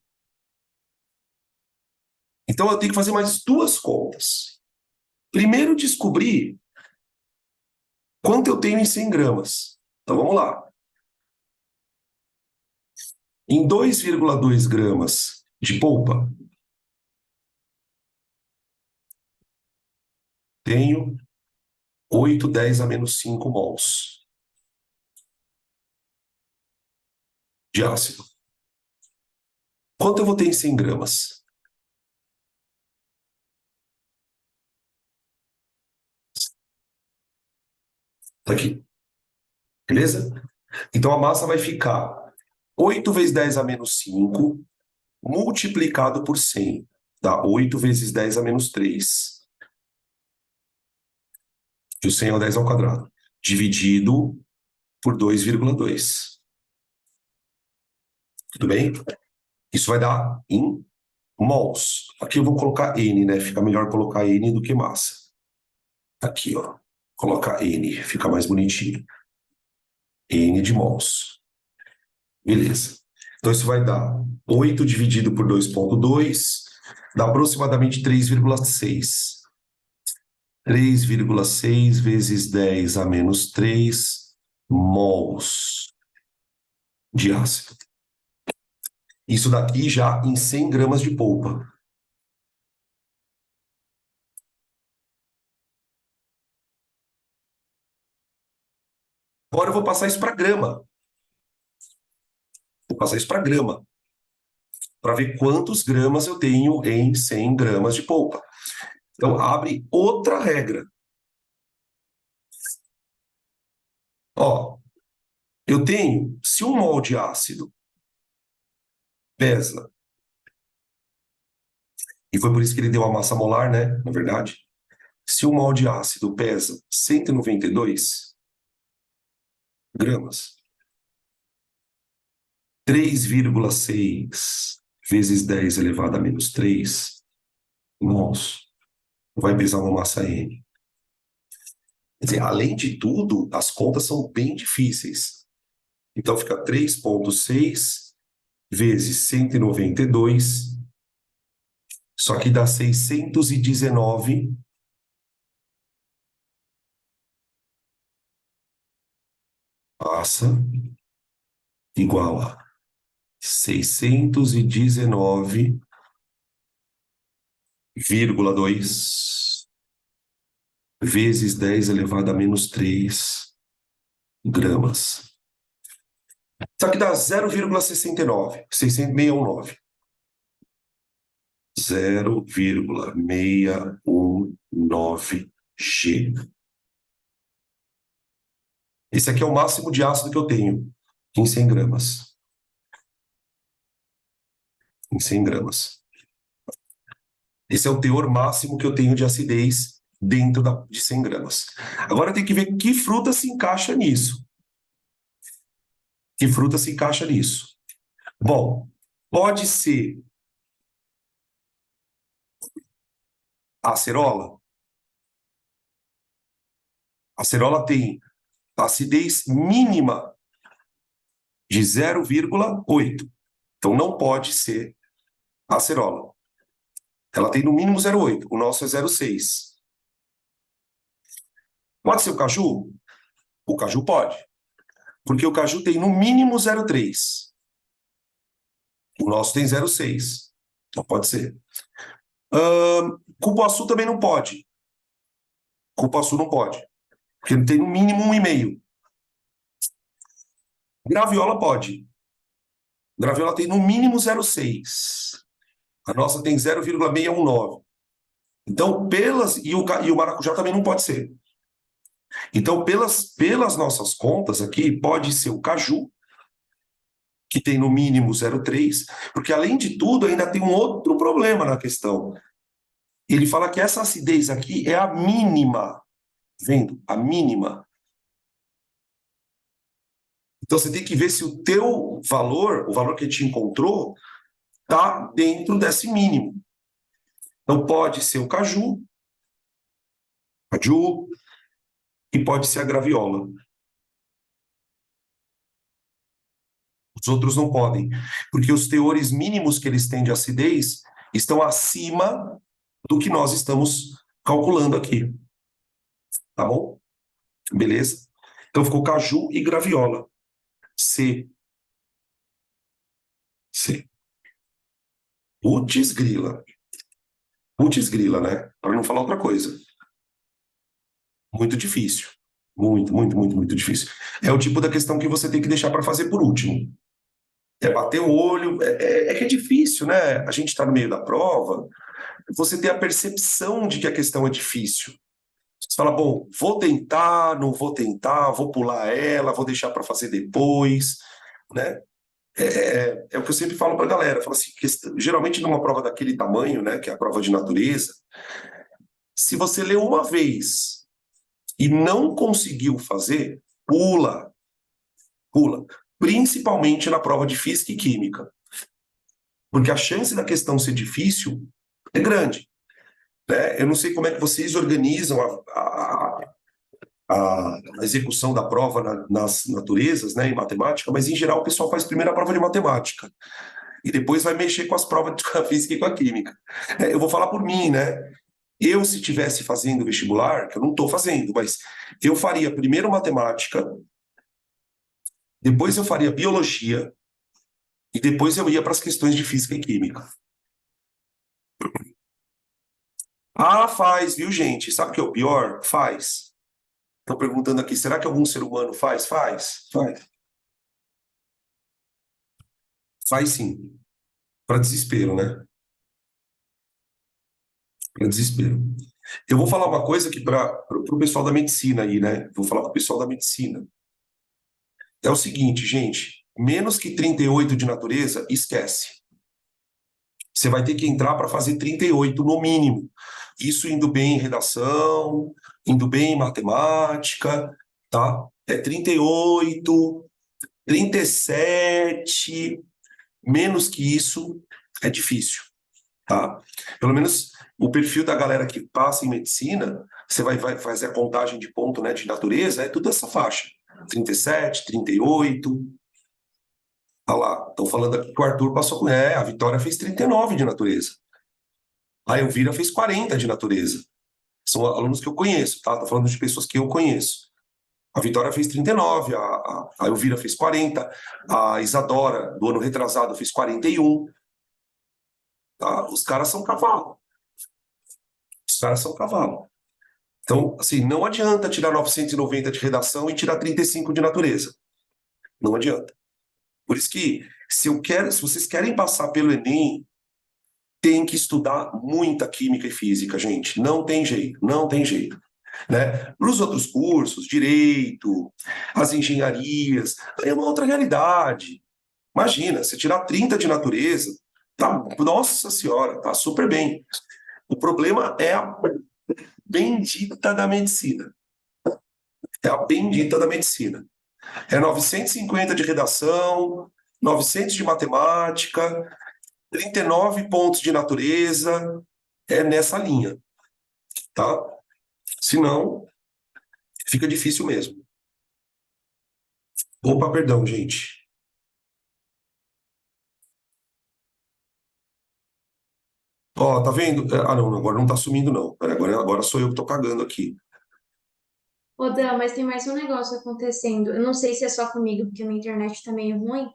Então eu tenho que fazer mais duas contas. Primeiro, descobrir quanto eu tenho em 100 gramas. Então vamos lá. Em 2,2 gramas de polpa, tenho 8, 10 a menos 5 mols de ácido. Quanto eu vou ter em 100 gramas? Tá aqui. Beleza? Então a massa vai ficar 8 vezes 10 a menos 5 multiplicado por 100. Dá 8 vezes 10 a menos 3. Que o 100 é o 10 ao quadrado. Dividido por 2,2. Tudo bem? Isso vai dar em mols. Aqui eu vou colocar N, né? Fica melhor colocar N do que massa. Aqui, ó. Colocar N, fica mais bonitinho. N de mols. Beleza. Então isso vai dar 8 dividido por 2,2, dá aproximadamente 3,6. 3,6 vezes 10 a menos 3 mols de ácido. Isso daqui já em 100 gramas de polpa. Agora eu vou passar isso para grama. Vou passar isso para grama, para ver quantos gramas eu tenho em 100 gramas de polpa. Então, abre outra regra. Ó, eu tenho, se um mol de ácido pesa, e foi por isso que ele deu a massa molar, né? Na verdade, se um mol de ácido pesa 192 gramas, 3,6 vezes 10 elevado a menos 3 mols vai pesar uma massa N. Quer dizer, além de tudo, as contas são bem difíceis. Então fica 3,6 vezes 192, só que dá 619 massa igual a 619,2 vezes 10 elevado a menos 3 gramas. Isso aqui dá 0,69, 619. 0,619 G. Esse aqui é o máximo de ácido que eu tenho em 100 gramas. Em 100 gramas. Esse é o teor máximo que eu tenho de acidez dentro de 100 gramas. Agora tem que ver que fruta se encaixa nisso. Que fruta se encaixa nisso? Bom, pode ser a acerola? A acerola tem acidez mínima de 0,8. Então não pode ser a acerola. Ela tem no mínimo 0,8. O nosso é 0,6. Pode ser o caju? O caju pode. Porque o caju tem no mínimo 0,3. O nosso tem 0,6. Então pode ser. Cupuaçu também não pode. Cupuaçu não pode. Porque tem no mínimo 1,5. Graviola pode. Graviola tem no mínimo 0,6. A nossa tem 0,619. Então, e o maracujá também não pode ser. Então, pelas nossas contas aqui, pode ser o caju, que tem no mínimo 0,3, porque além de tudo, ainda tem um outro problema na questão. Ele fala que essa acidez aqui é a mínima, vendo? A mínima. Então você tem que ver se o teu valor, o valor que a gente encontrou, está dentro desse mínimo. Então pode ser o caju, e pode ser a graviola. Os outros não podem, porque os teores mínimos que eles têm de acidez estão acima do que nós estamos calculando aqui. Tá bom? Beleza? Então ficou caju e graviola. C. C. Putz grila. Putz grila, né? Para não falar outra coisa. Muito difícil. Muito, muito, muito, muito difícil. É o tipo da questão que você tem que deixar para fazer por último. É bater o olho. É que é difícil, né? A gente está no meio da prova, você tem a percepção de que a questão é difícil. Você fala, bom, vou tentar, não vou tentar, vou pular ela, vou deixar para fazer depois, né? É o que eu sempre falo para a galera. Falo assim, geralmente numa prova daquele tamanho, né, que é a prova de natureza, se você lê uma vez e não conseguiu fazer, pula, pula. Principalmente na prova de física e química. Porque a chance da questão ser difícil é grande. Né? Eu não sei como é que vocês organizam a execução da prova nas naturezas, né, em matemática, mas em geral o pessoal faz primeiro a prova de matemática e depois vai mexer com as provas de física e com a química. Eu vou falar por mim, né? Eu, se estivesse fazendo vestibular, que eu não estou fazendo, mas eu faria primeiro matemática, depois eu faria biologia e depois eu ia para as questões de física e química. Ah, faz, viu, gente? Sabe o que é o pior? Faz. Estão perguntando aqui, será que algum ser humano faz? Faz, faz. Faz sim. Para desespero, né? Para desespero. Eu vou falar uma coisa aqui para o pessoal da medicina aí, né? Vou falar para o pessoal da medicina. É o seguinte, gente, menos que 38 de natureza, esquece. Você vai ter que entrar para fazer 38 no mínimo. Isso indo bem em redação, indo bem em matemática, tá? É 38, 37, menos que isso é difícil, tá? Pelo menos o perfil da galera que passa em medicina, você vai fazer a contagem de ponto, né, de natureza, é tudo essa faixa. 37, 38. Olha lá, estão falando aqui que o Arthur passou com. A Vitória fez 39 de natureza. A Elvira fez 40 de natureza. São alunos que eu conheço, tá? Tô falando de pessoas que eu conheço. A Vitória fez 39, a Elvira fez 40, a Isadora, do ano retrasado, fez 41. Tá? Os caras são cavalo. Os caras são cavalo. Então, assim, não adianta tirar 990 de redação e tirar 35 de natureza. Não adianta. Por isso que, se vocês querem passar pelo Enem, tem que estudar muita química e física, gente. Não tem jeito, não tem jeito. Né? Para os outros cursos, direito, as engenharias, aí é uma outra realidade. Imagina, se tirar 30 de natureza, tá, nossa senhora, tá super bem. O problema é a bendita da medicina. É a bendita da medicina. É 950 de redação, 900 de matemática, 39 pontos de natureza, é nessa linha, tá? Senão, fica difícil mesmo. Opa, perdão, gente. Ó, tá vendo? Ah, não, agora não tá sumindo, não. Agora sou eu que tô cagando aqui. Ô, Dan, mas tem mais um negócio acontecendo. Eu não sei se é só comigo, porque minha internet tá meio ruim,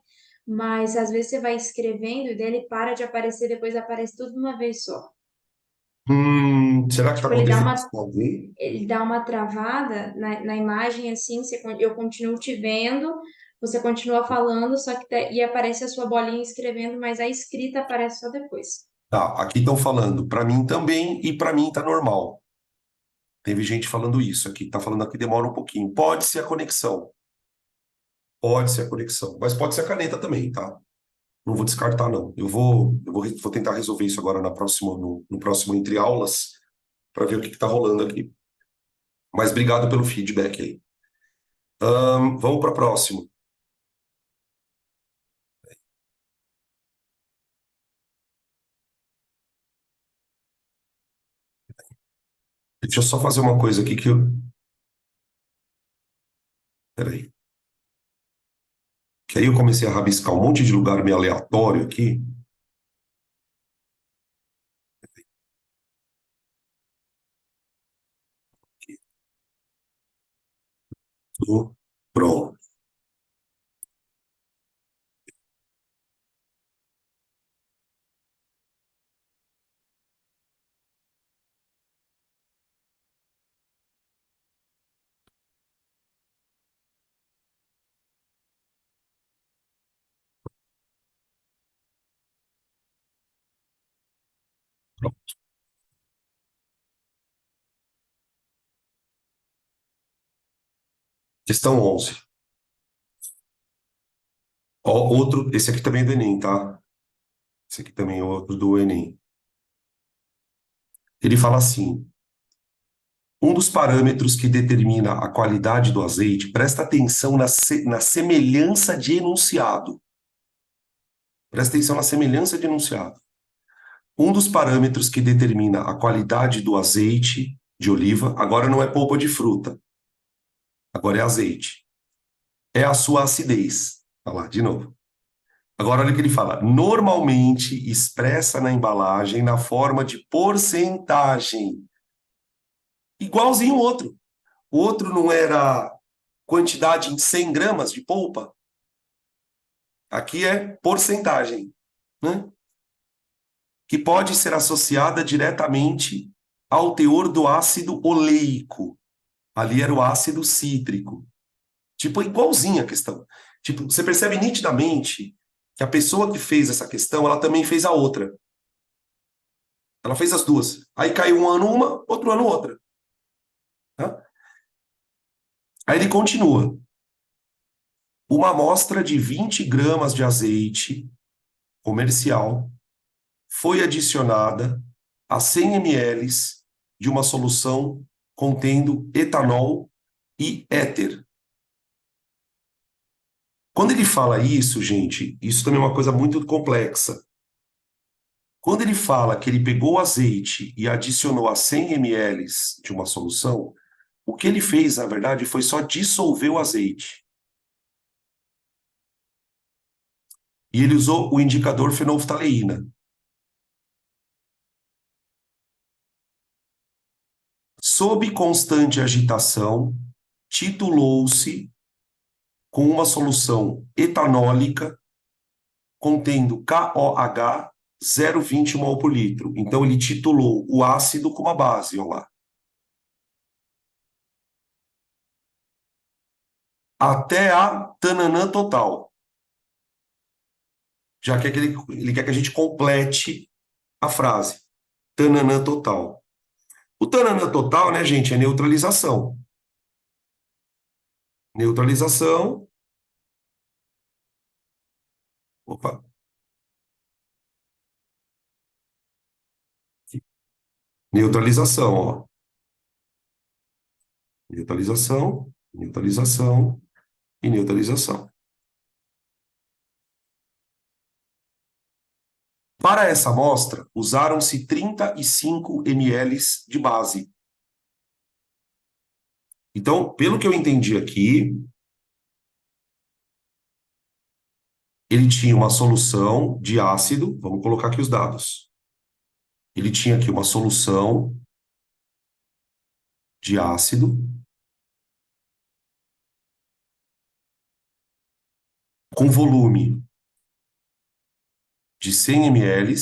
mas às vezes você vai escrevendo e daí ele para de aparecer, depois aparece tudo de uma vez só. Será que tá Tipo, ele dá acontecendo isso uma, com alguém? ele dá uma travada na imagem assim, eu continuo te vendo, você continua falando, só que e aparece a sua bolinha escrevendo, mas a escrita aparece só depois. Tá, aqui estão falando, para mim também, e para mim tá normal. Teve gente falando isso aqui, tá falando aqui demora um pouquinho. Pode ser a conexão, mas pode ser a caneta também, tá? Não vou descartar, não. Vou tentar resolver isso agora no próximo entre aulas, para ver o que tá rolando aqui. Mas obrigado pelo feedback aí. Vamos para próximo. Deixa eu só fazer uma coisa aqui que eu. Peraí. Que aí eu comecei a rabiscar um monte de lugar meio aleatório aqui. Pronto. Questão 11. Ó, outro, esse aqui também é do Enem, tá? Esse aqui também é outro do Enem. Ele fala assim: um dos parâmetros que determina a qualidade do azeite, presta atenção na semelhança de enunciado. Presta atenção na semelhança de enunciado. Um dos parâmetros que determina a qualidade do azeite de oliva, agora não é polpa de fruta, agora é azeite, é a sua acidez. Olha lá, de novo. Agora olha o que ele fala. Normalmente expressa na embalagem na forma de porcentagem. Igualzinho o outro. O outro não era quantidade em 100 gramas de polpa? Aqui é porcentagem, né? Que pode ser associada diretamente ao teor do ácido oleico. Ali era o ácido cítrico. Tipo, igualzinha a questão. Tipo, você percebe nitidamente que a pessoa que fez essa questão, ela também fez a outra. Ela fez as duas. Aí caiu um ano uma, outro ano outra. Tá? Aí ele continua. Uma amostra de 20 gramas de azeite comercial foi adicionada a 100 ml de uma solução contendo etanol e éter. Quando ele fala isso, gente, isso também é uma coisa muito complexa. Quando ele fala que ele pegou o azeite e adicionou a 100 ml de uma solução, o que ele fez, na verdade, foi só dissolver o azeite. E ele usou o indicador fenolftaleína. Sob constante agitação, titulou-se com uma solução etanólica contendo KOH 0,20 mol por litro. Então ele titulou o ácido como a base, olha lá. Até a tananã total. Já que ele quer que a gente complete a frase. Tananã total. O tananã total, né, gente, é neutralização. Neutralização. Opa. Neutralização, ó. Neutralização, neutralização e neutralização. Para essa amostra, usaram-se 35 ml de base. Então, pelo que eu entendi aqui, ele tinha uma solução de ácido, vamos colocar aqui os dados. Ele tinha aqui uma solução de ácido com volume de 100 ml.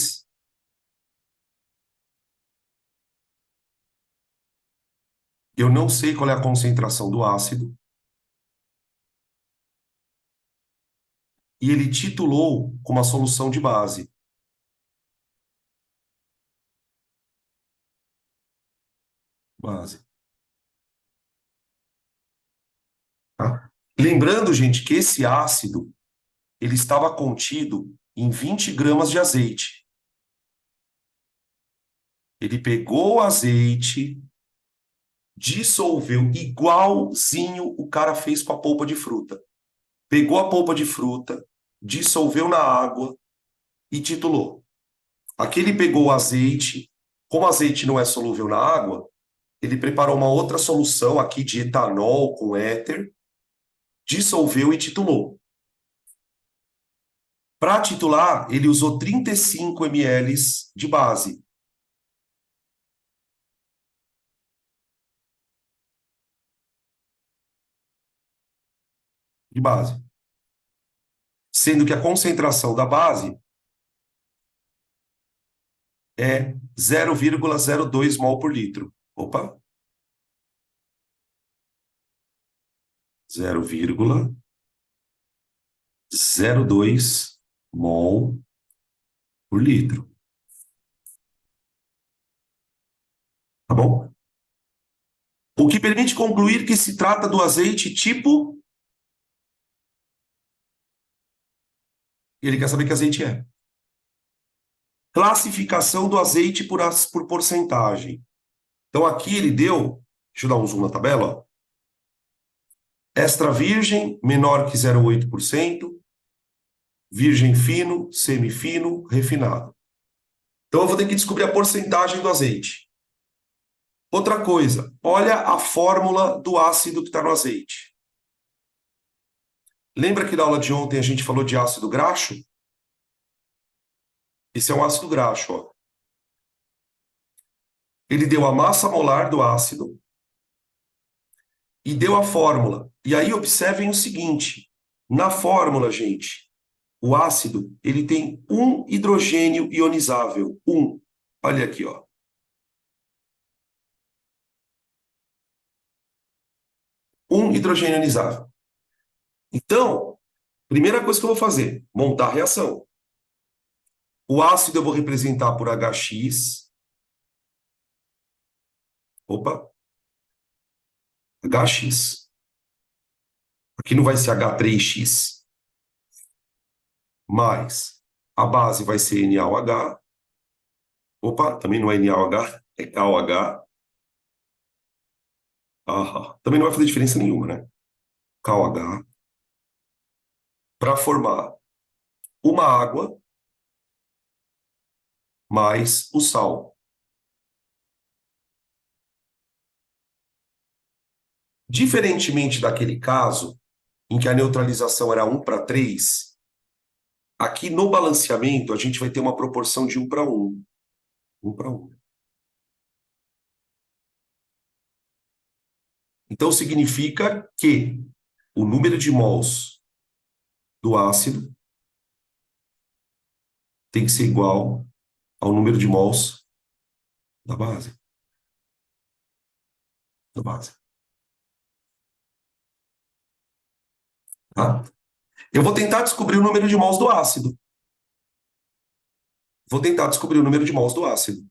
Eu não sei qual é a concentração do ácido. E ele titulou com uma solução de base. Base. Tá? Lembrando, gente, que esse ácido ele estava contido em 20 gramas de azeite. Ele pegou o azeite, dissolveu igualzinho o cara fez com a polpa de fruta. Pegou a polpa de fruta, dissolveu na água e titulou. Aqui ele pegou o azeite, como o azeite não é solúvel na água, ele preparou uma outra solução aqui de etanol com éter, dissolveu e titulou. Para titular, ele usou 35 ml de base. De base. Sendo que a concentração da base é 0,02 mol por litro. Opa! 0,02 mol por litro. Tá bom? O que permite concluir que se trata do azeite tipo... Ele quer saber que azeite é. Classificação do azeite por porcentagem. Então aqui ele deu... Deixa eu dar um zoom na tabela. Ó. Extra virgem, menor que 0,8%. Virgem fino, semifino, refinado. Então eu vou ter que descobrir a porcentagem do azeite. Outra coisa, olha a fórmula do ácido que está no azeite. Lembra que na aula de ontem a gente falou de ácido graxo? Esse é um ácido graxo, ó. Ele deu a massa molar do ácido e deu a fórmula. E aí observem o seguinte, na fórmula, gente, o ácido, ele tem um hidrogênio ionizável, um. Olha aqui, ó. Um hidrogênio ionizável. Então, primeira coisa que eu vou fazer, montar a reação. O ácido eu vou representar por HX. Opa. HX. Aqui não vai ser H3X. Mas a base vai ser NaOH. Opa, também não é NaOH, é KOH. Também não vai fazer diferença nenhuma, né? KOH. Para formar uma água mais o sal. Diferentemente daquele caso em que a neutralização era 1:3, aqui no balanceamento a gente vai ter uma proporção de 1:1. 1:1. Então significa que o número de mols do ácido tem que ser igual ao número de mols da base. Da base. Tá? Eu vou tentar descobrir o número de mols do ácido. Vou tentar descobrir o número de mols do ácido.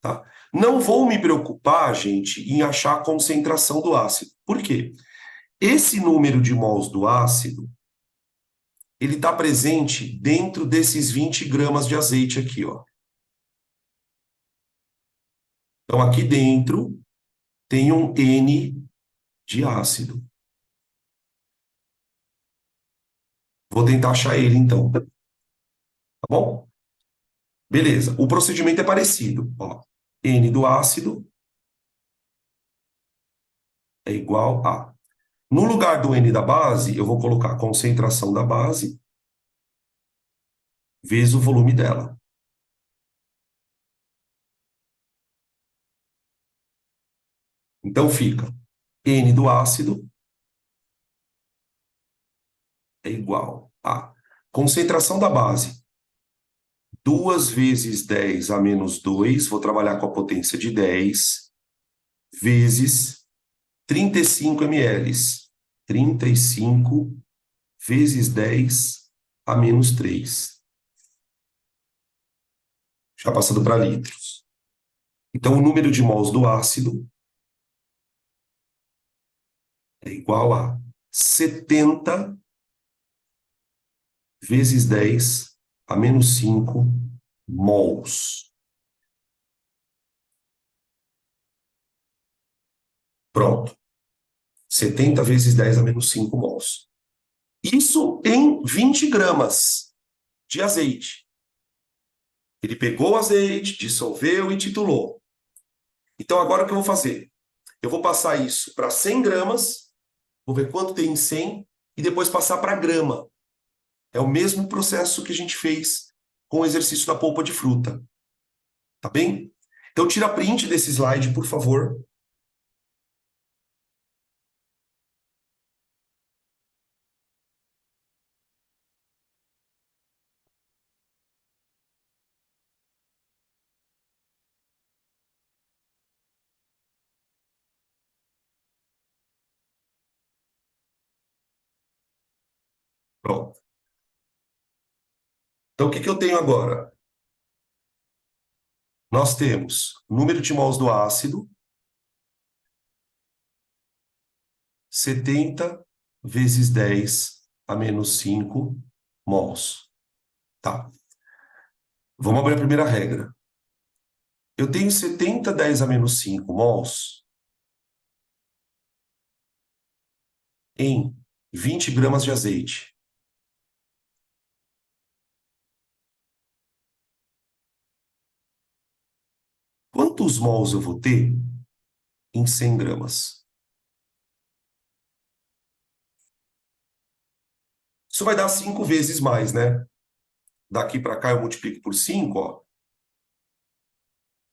Tá? Não vou me preocupar, gente, em achar a concentração do ácido. Por quê? Esse número de mols do ácido, ele está presente dentro desses 20 gramas de azeite aqui, ó. Então, aqui dentro tem um N de ácido. Vou tentar achar ele, então. Tá bom? Beleza. O procedimento é parecido. Ó. N do ácido é igual a... No lugar do N da base, eu vou colocar a concentração da base vezes o volume dela. Então fica N do ácido é igual a concentração da base, 2 vezes 10 a menos 2, vou trabalhar com a potência de 10, vezes 35 ml. 35 vezes 10 a menos 3. Já passando para litros. Então, o número de mols do ácido é igual a 70 vezes 10 a menos 5 mols. Pronto. 70 vezes 10 a menos 5 mols. Isso em 20 gramas de azeite. Ele pegou o azeite, dissolveu e titulou. Então, agora o que eu vou fazer? Eu vou passar isso para 100 gramas, vou ver quanto tem em 100, e depois passar para grama. É o mesmo processo que a gente fez com o exercício da polpa de fruta. Tá bem? Então, tira print desse slide, por favor. Pronto. Então, o que eu tenho agora? Nós temos o número de mols do ácido, 70 vezes 10 a menos 5 mols. Tá. Vamos abrir a primeira regra. Eu tenho 70 10 a menos 5 mols em 20 gramas de azeite. Quantos mols eu vou ter em 100 gramas? Isso vai dar 5 vezes mais, né? Daqui para cá eu multiplico por 5, ó.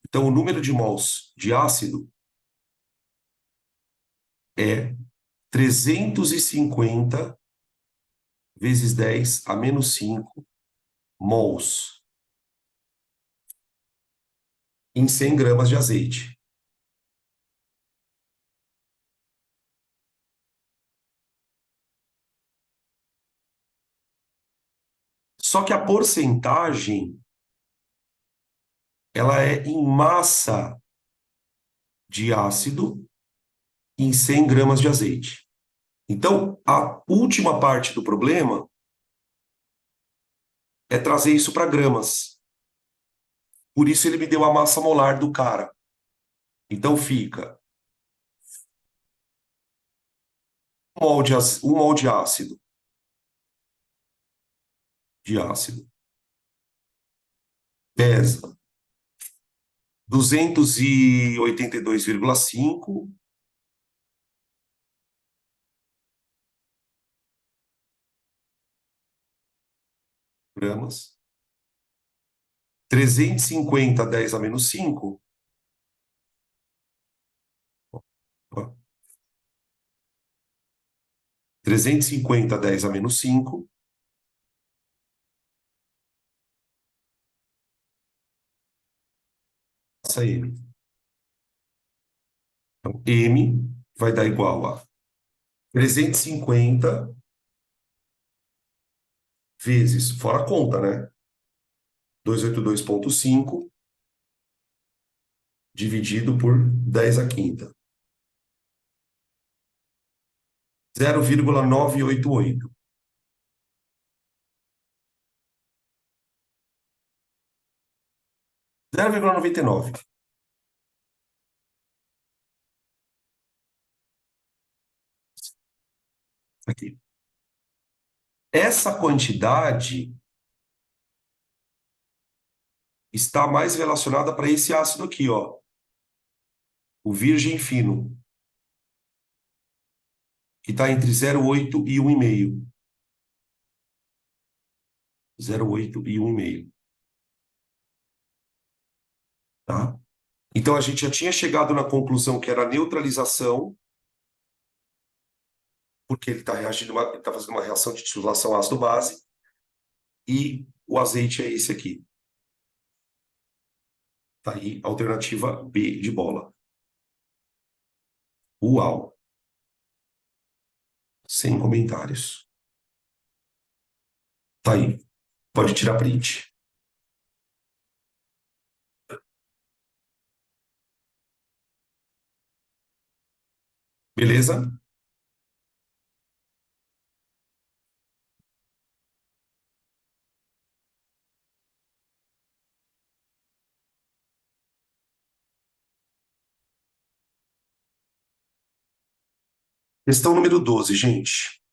Então, o número de mols de ácido é 350 vezes 10 a menos 5 mols em 100 gramas de azeite. Só que a porcentagem ela é em massa de ácido em 100 gramas de azeite. Então, a última parte do problema é trazer isso para gramas. Por isso ele me deu a massa molar do cara. Então fica 1 mol de ácido. Pesa 282,5 gramas. 350 10 a menos 5. 350 10 a menos 5. Passa M. Então, M vai dar igual a 350 vezes, fora a conta, né? 282,5 dividido por 10 a quinta. 0,988. 0,99. Aqui. Essa quantidade está mais relacionada para esse ácido aqui, ó. O virgem fino. que está entre 0,8 e 1,5. 0,8 e 1,5. Tá? Então, a gente já tinha chegado na conclusão que era a neutralização, porque ele está reagindo, ele está fazendo uma reação de titulação ácido-base, e o azeite é esse aqui. Tá aí, alternativa B de bola. Uau! Sem comentários. Tá aí. Pode tirar print. Beleza? Questão número 12, gente.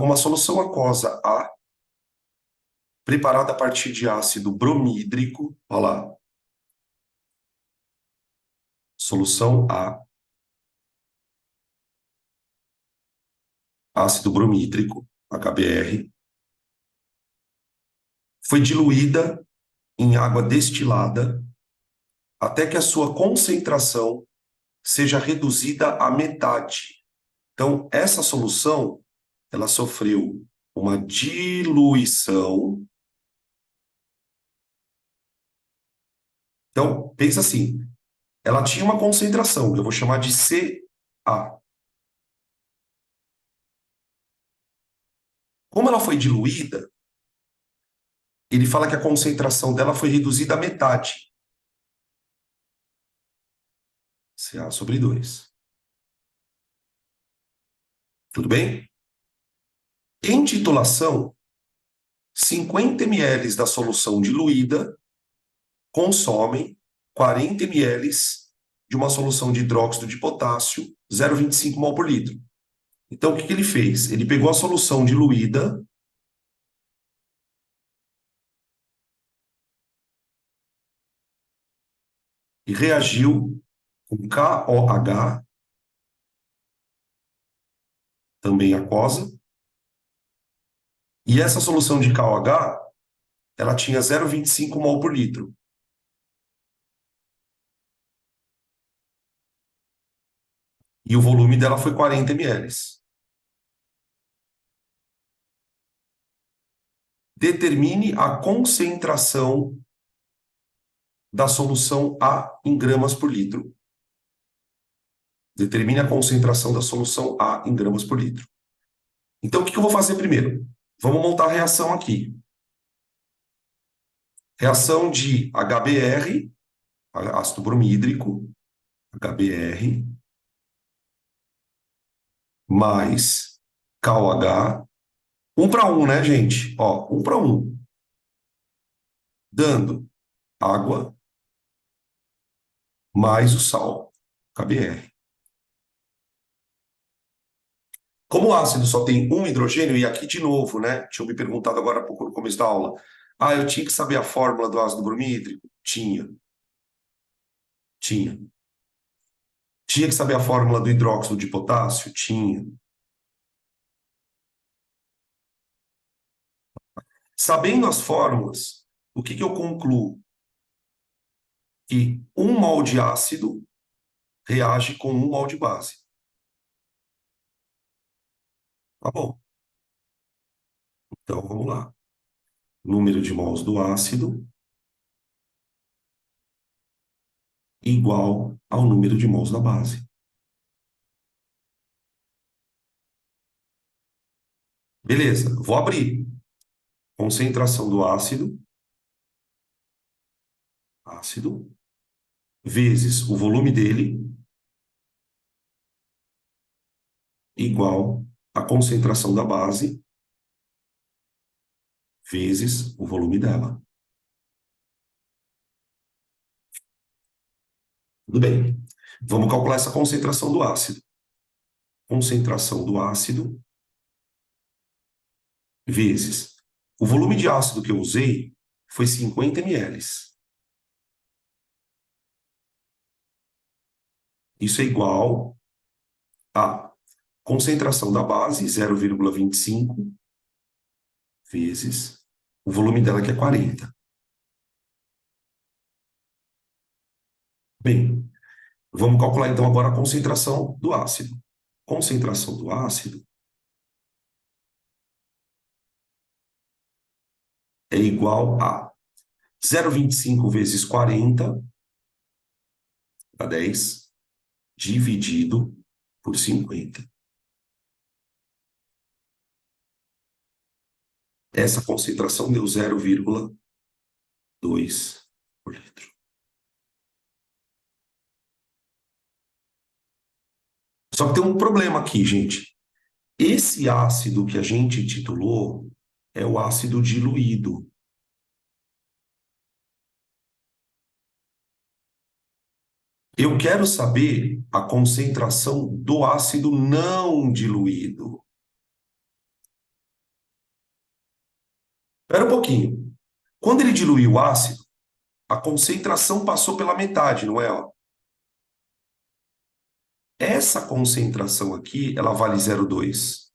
Uma solução aquosa A, preparada a partir de ácido bromídrico. Olha lá. Solução A, ácido bromídrico, HBr, foi diluída em água destilada até que a sua concentração seja reduzida à metade. Então, essa solução, ela sofreu uma diluição. Então, pensa assim, ela tinha uma concentração, que eu vou chamar de Ca. Como ela foi diluída, ele fala que a concentração dela foi reduzida à metade. Ca/2. Tudo bem? Em titulação, 50 ml da solução diluída consomem 40 ml de uma solução de hidróxido de potássio, 0,25 mol por litro. Então, o que ele fez? Ele pegou a solução diluída e reagiu com KOH, também aquosa, e essa solução de KOH, ela tinha 0,25 mol por litro. E o volume dela foi 40 ml. Determine a concentração da solução A em gramas por litro. Determine a concentração da solução A em gramas por litro. Então, o que eu vou fazer primeiro? Vamos montar a reação aqui. Reação de HBr, ácido bromídrico, HBr, mais KOH, 1 para 1, né, gente? Ó, 1 para 1. Dando água mais o sal, KBr. Como o ácido só tem um hidrogênio, e aqui de novo, né? Tinha me perguntado agora há pouco no começo da aula. Ah, eu tinha que saber a fórmula do ácido bromídrico? Tinha. Tinha. Tinha que saber a fórmula do hidróxido de potássio? Tinha. Sabendo as fórmulas, o que eu concluo? Que 1 mol de ácido reage com 1 mol de base. Tá bom. Então, vamos lá. Número de mols do ácido igual ao número de mols da base. Beleza, vou abrir. Concentração do ácido, vezes o volume dele, igual à concentração da base, vezes o volume dela. Tudo bem. Vamos calcular essa concentração do ácido. Concentração do ácido vezes o volume de ácido que eu usei foi 50 ml. Isso é igual A concentração da base, 0,25 vezes o volume dela, que é 40. Bem, vamos calcular então agora a concentração do ácido. Concentração do ácido é igual a 0,25 vezes 40 dá 10, dividido por 50. Essa concentração deu 0,2 por litro. Só que tem um problema aqui, gente. Esse ácido que a gente titulou é o ácido diluído. Eu quero saber a concentração do ácido não diluído. Espera um pouquinho. Quando ele diluiu o ácido, a concentração passou pela metade, não é? Ó? Essa concentração aqui, ela vale 0,2.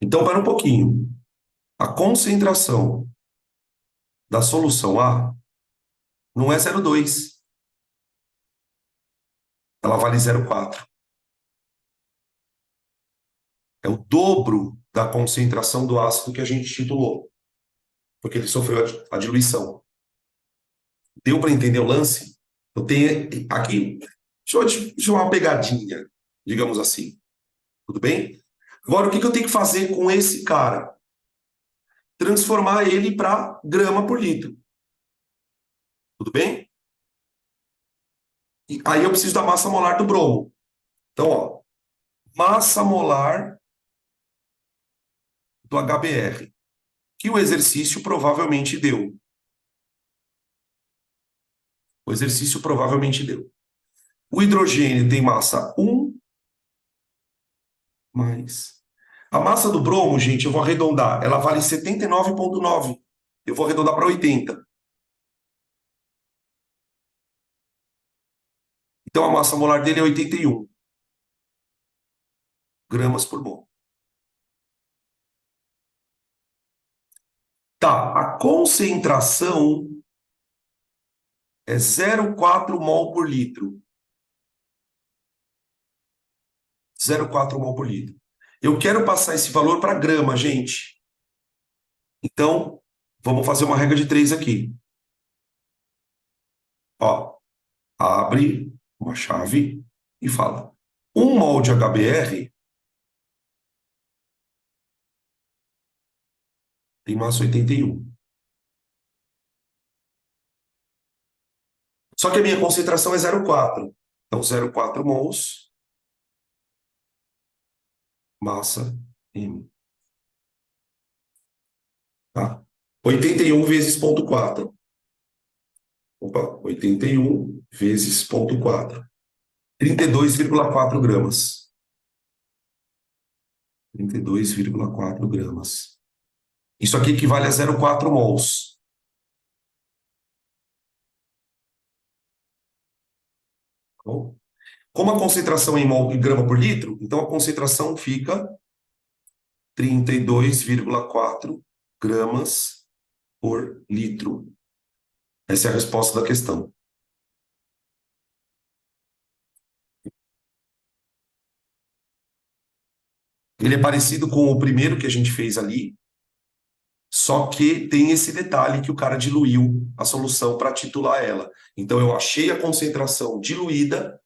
Então, espera um pouquinho. A concentração da solução A não é 0,2. Ela vale 0,4. É o dobro da concentração do ácido que a gente titulou, porque ele sofreu a diluição. Deu para entender o lance? Eu tenho aqui, deixa eu chamar uma pegadinha, digamos assim. Tudo bem? Agora, o que eu tenho que fazer com esse cara? Transformar ele para grama por litro. Tudo bem? E aí eu preciso da massa molar do bromo. Então, ó, massa molar do HBr, que o exercício provavelmente deu. O exercício provavelmente deu. O hidrogênio tem massa 1 mais. A massa do bromo, gente, eu vou arredondar. Ela vale 79,9. Eu vou arredondar para 80. Então a massa molar dele é 81 gramas por mol. Tá, a concentração é 0,4 mol por litro. 0,4 mol por litro. Eu quero passar esse valor para grama, gente. Então, vamos fazer uma regra de 3 aqui. Ó, abre uma chave e fala: 1 mol de HBr tem massa 81. Só que a minha concentração é 0,4. Então, 0,4 mols, massa M. Tá? 81 vezes 0,4. Opa, 81 vezes 0,4. 32,4 gramas. 32,4 gramas. Isso aqui equivale a 0,4 mols. Tá bom? Como a concentração em mol em grama por litro, então a concentração fica 32,4 gramas por litro. Essa é a resposta da questão. Ele é parecido com o primeiro que a gente fez ali, só que tem esse detalhe que o cara diluiu a solução para titular ela. Então eu achei a concentração diluída,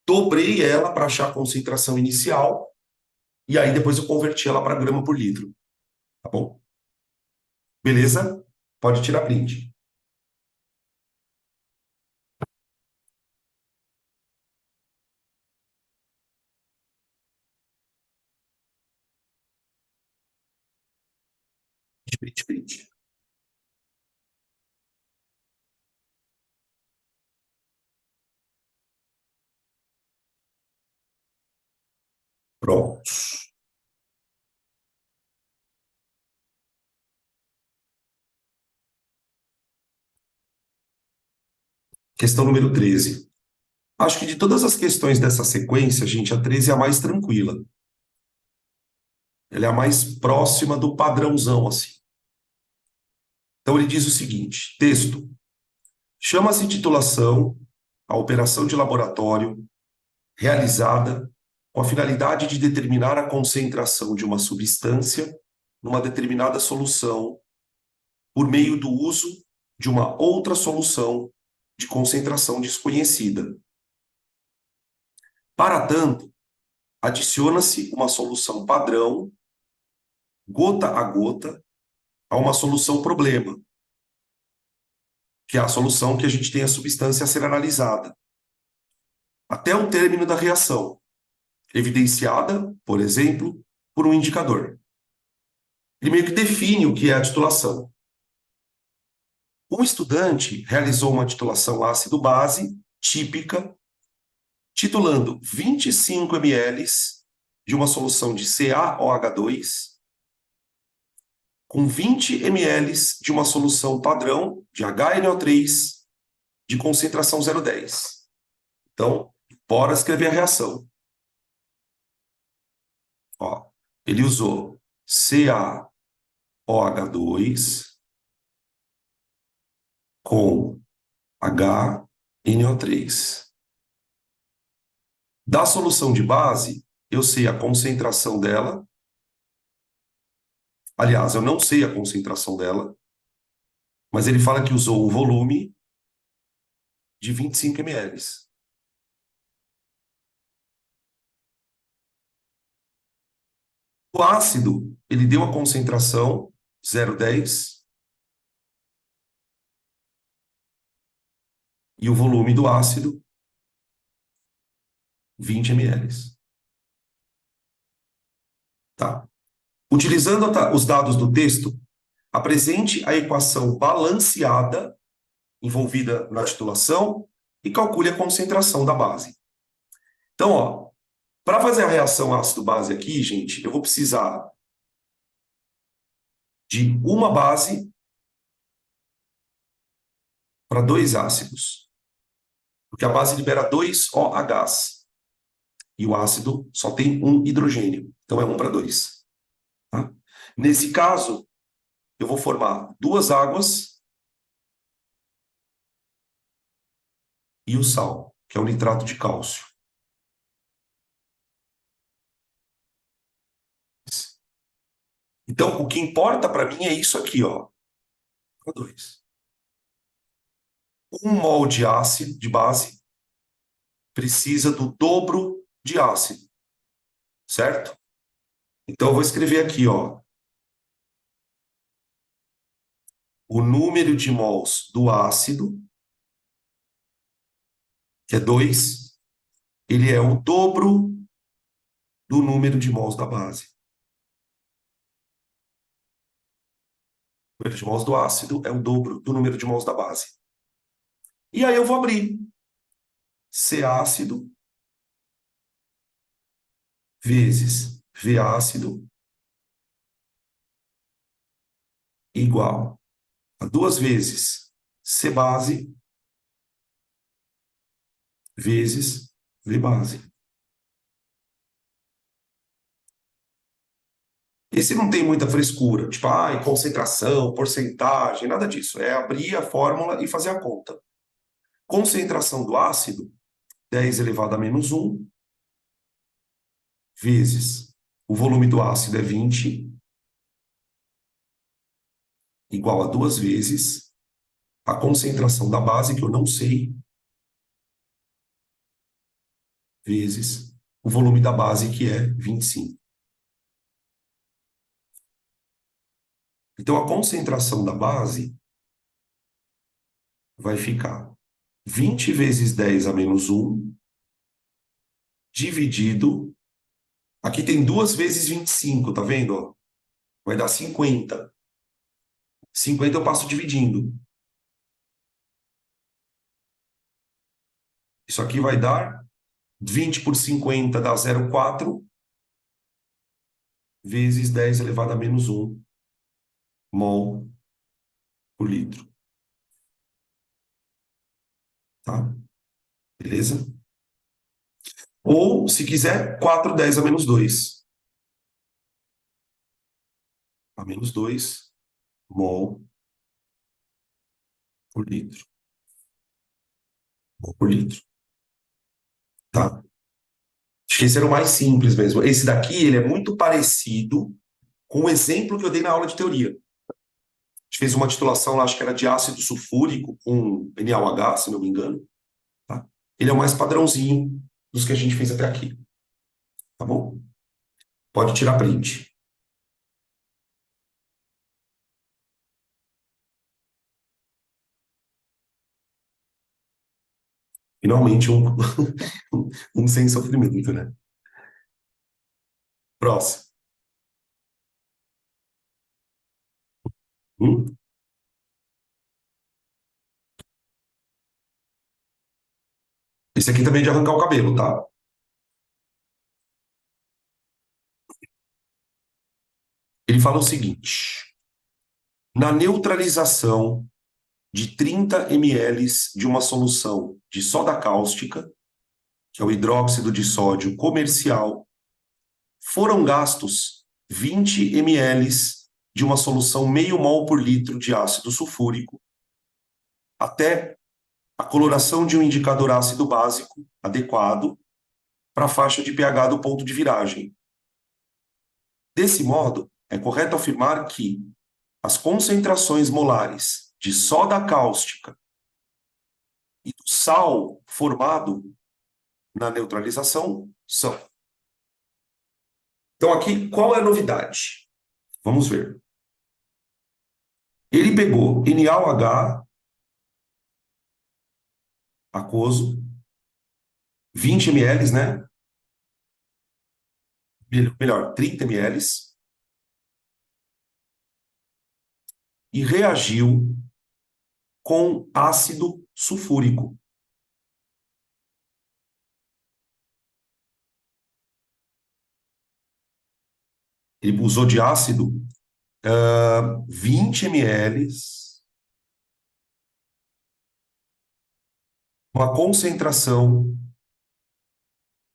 dobrei ela para achar a concentração inicial, e aí depois eu converti ela para grama por litro. Tá bom? Beleza? Pode tirar print. Print, print. Pronto. Questão número 13. Acho que de todas as questões dessa sequência, gente, a 13 é a mais tranquila. Ela é a mais próxima do padrãozão, assim. Então ele diz o seguinte: texto. Chama-se titulação a operação de laboratório realizada com a finalidade de determinar a concentração de uma substância numa determinada solução por meio do uso de uma outra solução de concentração desconhecida. Para tanto, adiciona-se uma solução padrão, gota a gota, a uma solução problema, que é a solução que a gente tem a substância a ser analisada, até o término da reação, evidenciada, por exemplo, por um indicador. Ele meio que define o que é a titulação. Um estudante realizou uma titulação ácido-base típica, titulando 25 ml de uma solução de CaOH2 com 20 ml de uma solução padrão de HNO3 de concentração 0,10. Então, bora escrever a reação. Ó, ele usou CaOH2 com HNO3. Da solução de base, eu sei a concentração dela. Aliás, eu não sei a concentração dela, mas ele fala que usou um volume de 25 ml. O ácido, ele deu a concentração 0,10 e o volume do ácido 20 ml. Tá? Utilizando os dados do texto, apresente a equação balanceada envolvida na titulação e calcule a concentração da base. Então, ó, para fazer a reação ácido-base aqui, gente, eu vou precisar de uma base para 2 ácidos. Porque a base libera 2 OHs. E o ácido só tem um hidrogênio. Então é 1 para 2. Tá? Nesse caso, eu vou formar 2 águas e o sal, que é o nitrato de cálcio. Então, o que importa para mim é isso aqui, ó. 2. 1 mol de ácido, de base, precisa do dobro de ácido. Certo? Então, eu vou escrever aqui, ó. O número de mols do ácido, que é 2, ele é o dobro do número de mols da base. O número de mols do ácido é o dobro do número de mols da base. E aí eu vou abrir. C ácido vezes V ácido igual a 2 vezes C base vezes V base. Esse não tem muita frescura, tipo, concentração, porcentagem, nada disso. É abrir a fórmula e fazer a conta. Concentração do ácido, 10 elevado a menos 1, vezes o volume do ácido é 20, igual a 2 vezes a concentração da base, que eu não sei, vezes o volume da base, que é 25. Então, a concentração da base vai ficar 20 vezes 10 a menos 1, dividido... Aqui tem 2 vezes 25, tá vendo? Vai dar 50. 50 eu passo dividindo. Isso aqui vai dar 20 por 50 dá 0,4 vezes 10 elevado a menos 1 mol por litro. tá? Beleza? Ou, se quiser, 4/10 a -2. A -2 mol por litro. Mol por litro, tá? Acho que esse era o mais simples mesmo. Esse daqui, ele é muito parecido com o exemplo que eu dei na aula de teoria. A gente fez uma titulação lá, acho que era de ácido sulfúrico com NaOH, se não me engano, tá? Ele é o mais padrãozinho dos que a gente fez até aqui, tá bom? Pode tirar print. Finalmente um sem sofrimento, né? Próximo. Hum? Esse aqui também é de arrancar o cabelo, tá? Ele fala o seguinte: na neutralização de 30 ml de uma solução de soda cáustica, que é o hidróxido de sódio comercial, foram gastos 20 ml de uma solução meio mol por litro de ácido sulfúrico, até a coloração de um indicador ácido básico adequado para a faixa de pH do ponto de viragem. Desse modo, é correto afirmar que as concentrações molares de soda cáustica e do sal formado na neutralização são. Então, aqui, qual é a novidade? Vamos ver. Ele pegou NaOH aquoso, 20 ml, né? Melhor, 30 ml, e reagiu com ácido sulfúrico. Ele usou de ácido 20 ml, uma concentração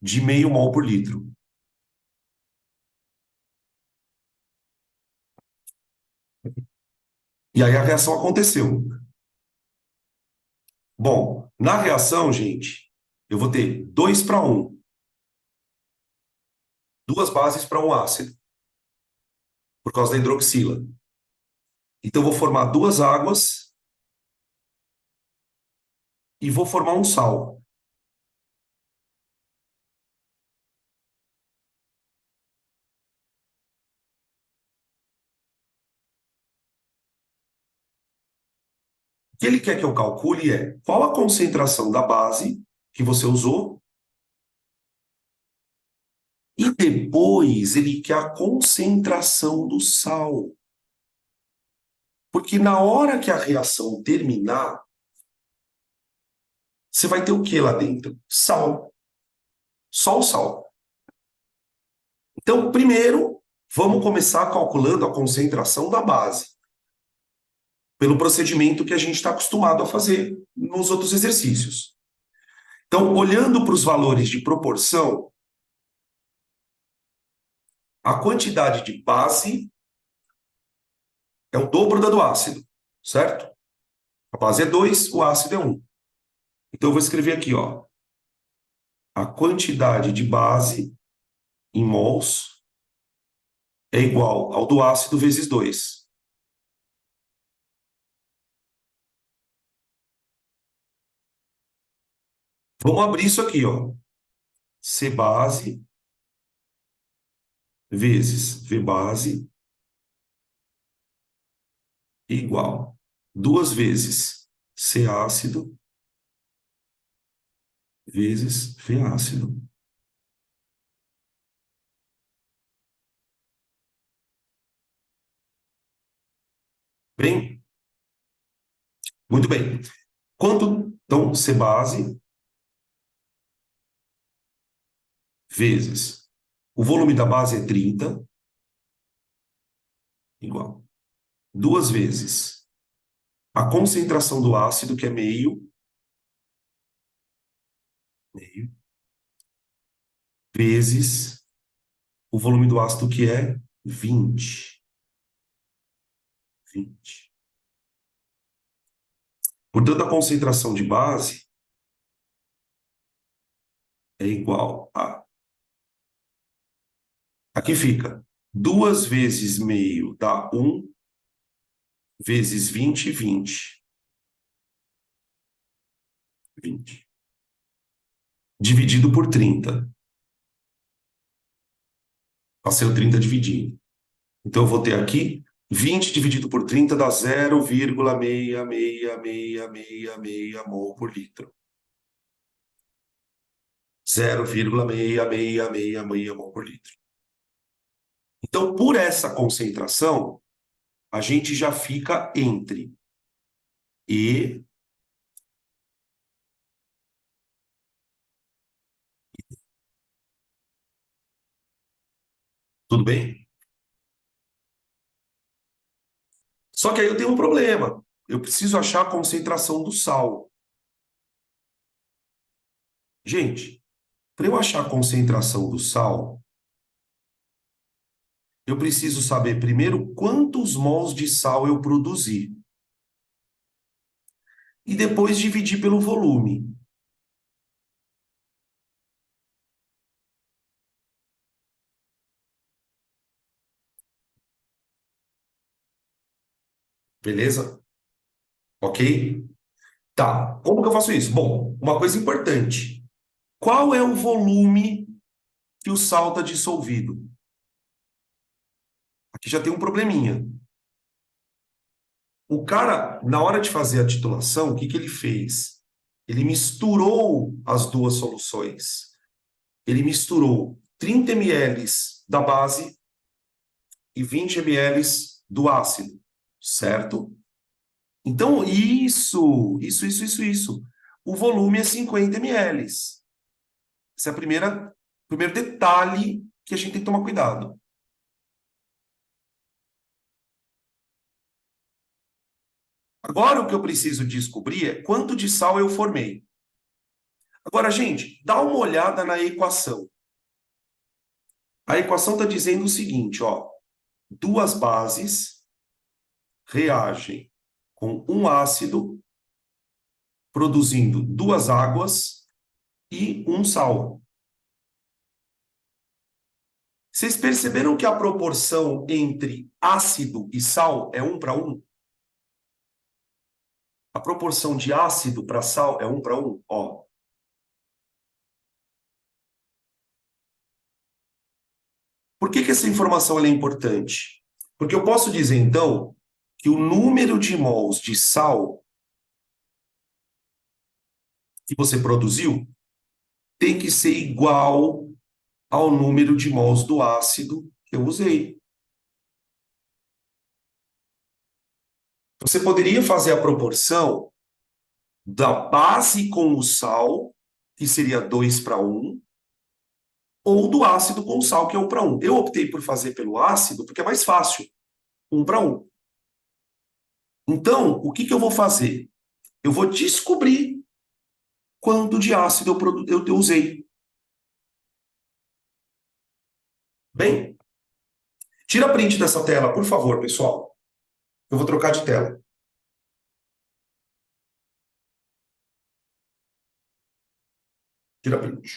de meio mol por litro. E aí a reação aconteceu. Bom, na reação, gente, eu vou ter 2 para 1. 2 bases para um ácido, por causa da hidroxila. Então, eu vou formar 2 águas e vou formar um sal. O que ele quer que eu calcule é qual a concentração da base que você usou e depois ele quer a concentração do sal. Porque na hora que a reação terminar, você vai ter o que lá dentro? Sal. Só o sal. Então, primeiro, vamos começar calculando a concentração da base, pelo procedimento que a gente está acostumado a fazer nos outros exercícios. Então, olhando para os valores de proporção, a quantidade de base é o dobro da do ácido, certo? A base é 2, o ácido é 1. Então, eu vou escrever aqui, ó, a quantidade de base em mols é igual ao do ácido vezes 2. Vamos abrir isso aqui, ó. C base vezes V base igual 2 vezes C ácido vezes V ácido. Bem? Muito bem. Quanto, então, C base vezes o volume da base é 30, igual 2 vezes a concentração do ácido, que é meio, meio, vezes o volume do ácido, que é 20. 20. Portanto, a concentração de base é igual a... Aqui fica 2 vezes meio dá 1, vezes 20, 20. 20. Dividido por 30. Passei o 30 dividindo. Então, eu vou ter aqui 20 dividido por 30 dá 0,666666 mol por litro. 0,6666 mol por litro. Então, por essa concentração, a gente já fica entre E tudo bem? Só que aí eu tenho um problema. Eu preciso achar a concentração do sal. Gente, para eu achar a concentração do sal, eu preciso saber primeiro quantos mols de sal eu produzi. E depois dividir pelo volume. Beleza? Ok? Tá. Como que eu faço isso? Bom, uma coisa importante. Qual é o volume que o sal está dissolvido? Aqui já tem um probleminha. O cara, na hora de fazer a titulação, o que que ele fez? Ele misturou as duas soluções. Ele misturou 30 ml da base e 20 ml do ácido, certo? Então, isso. O volume é 50 ml. Esse é o primeiro detalhe que a gente tem que tomar cuidado. Agora, o que eu preciso descobrir é quanto de sal eu formei. Agora, gente, dá uma olhada na equação. A equação está dizendo o seguinte, ó, duas bases reagem com um ácido, produzindo duas águas e um sal. Vocês perceberam que a proporção entre ácido e sal é 1:1? A proporção de ácido para sal é 1:1? Ó. Por que que essa informação ela é importante? Porque eu posso dizer, então, que o número de mols de sal que você produziu tem que ser igual ao número de mols do ácido que eu usei. Você poderia fazer a proporção da base com o sal, que seria 2:1, ou do ácido com o sal, que é 1:1. Eu optei por fazer pelo ácido porque é mais fácil, 1:1. Então, o que que eu vou fazer? Eu vou descobrir quanto de ácido eu usei. Bem, tira print dessa tela, por favor, pessoal. Eu vou trocar de tela. Tira print.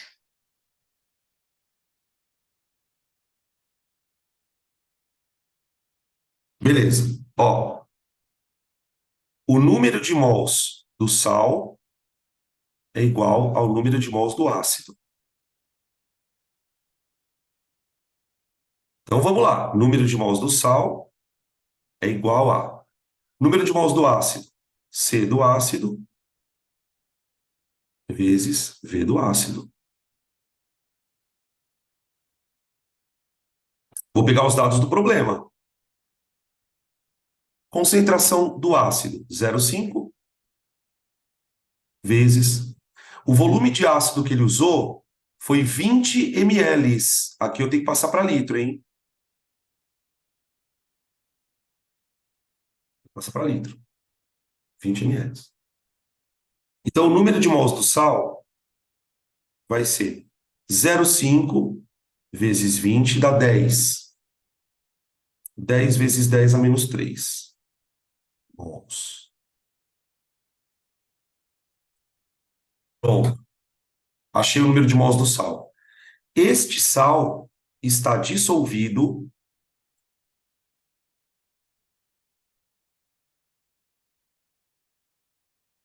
Beleza. Ó, o número de mols do sal é igual ao número de mols do ácido. Então vamos lá. Número de mols do sal é igual a número de mols do ácido, C do ácido, vezes V do ácido. Vou pegar os dados do problema. Concentração do ácido, 0,5 vezes. O volume de ácido que ele usou foi 20 ml. Aqui eu tenho que passar para litro, hein? Passa para litro. 20 ml. Então, o número de mols do sal vai ser 0,5 vezes 20 dá 10. 10 vezes 10 a menos 3 mols. Bom, achei o número de mols do sal. Este sal está dissolvido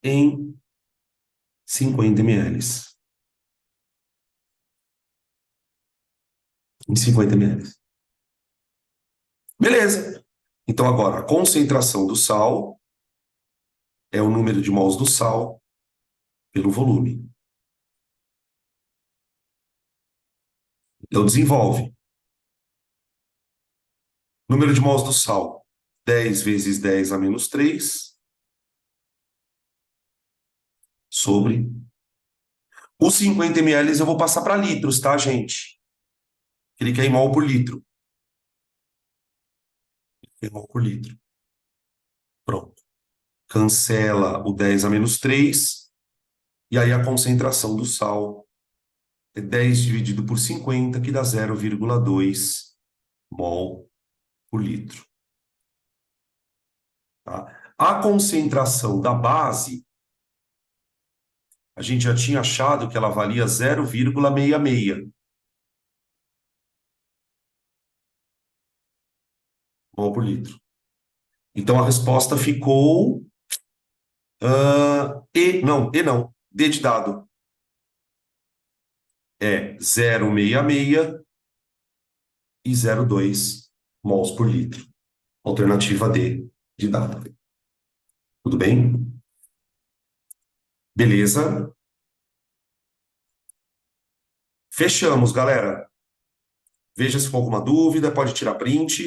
em 50 ml. Em 50 ml. Beleza. Então, agora, a concentração do sal é o número de mols do sal pelo volume. Então, desenvolve. Número de mols do sal, 10 vezes 10 a menos 3, sobre... Os 50 ml eu vou passar para litros, tá, gente? Ele quer em mol por litro. Em mol por litro. Pronto. Cancela o 10 a menos 3, e aí a concentração do sal é 10 dividido por 50, que dá 0,2 mol por litro. Tá? A concentração da base, a gente já tinha achado que ela valia 0,66 mol por litro. Então a resposta ficou D de dado. É 0,66 e 0,2 mols por litro. Alternativa D de dado. Tudo bem? Beleza? Fechamos, galera. Veja se for alguma dúvida, pode tirar print.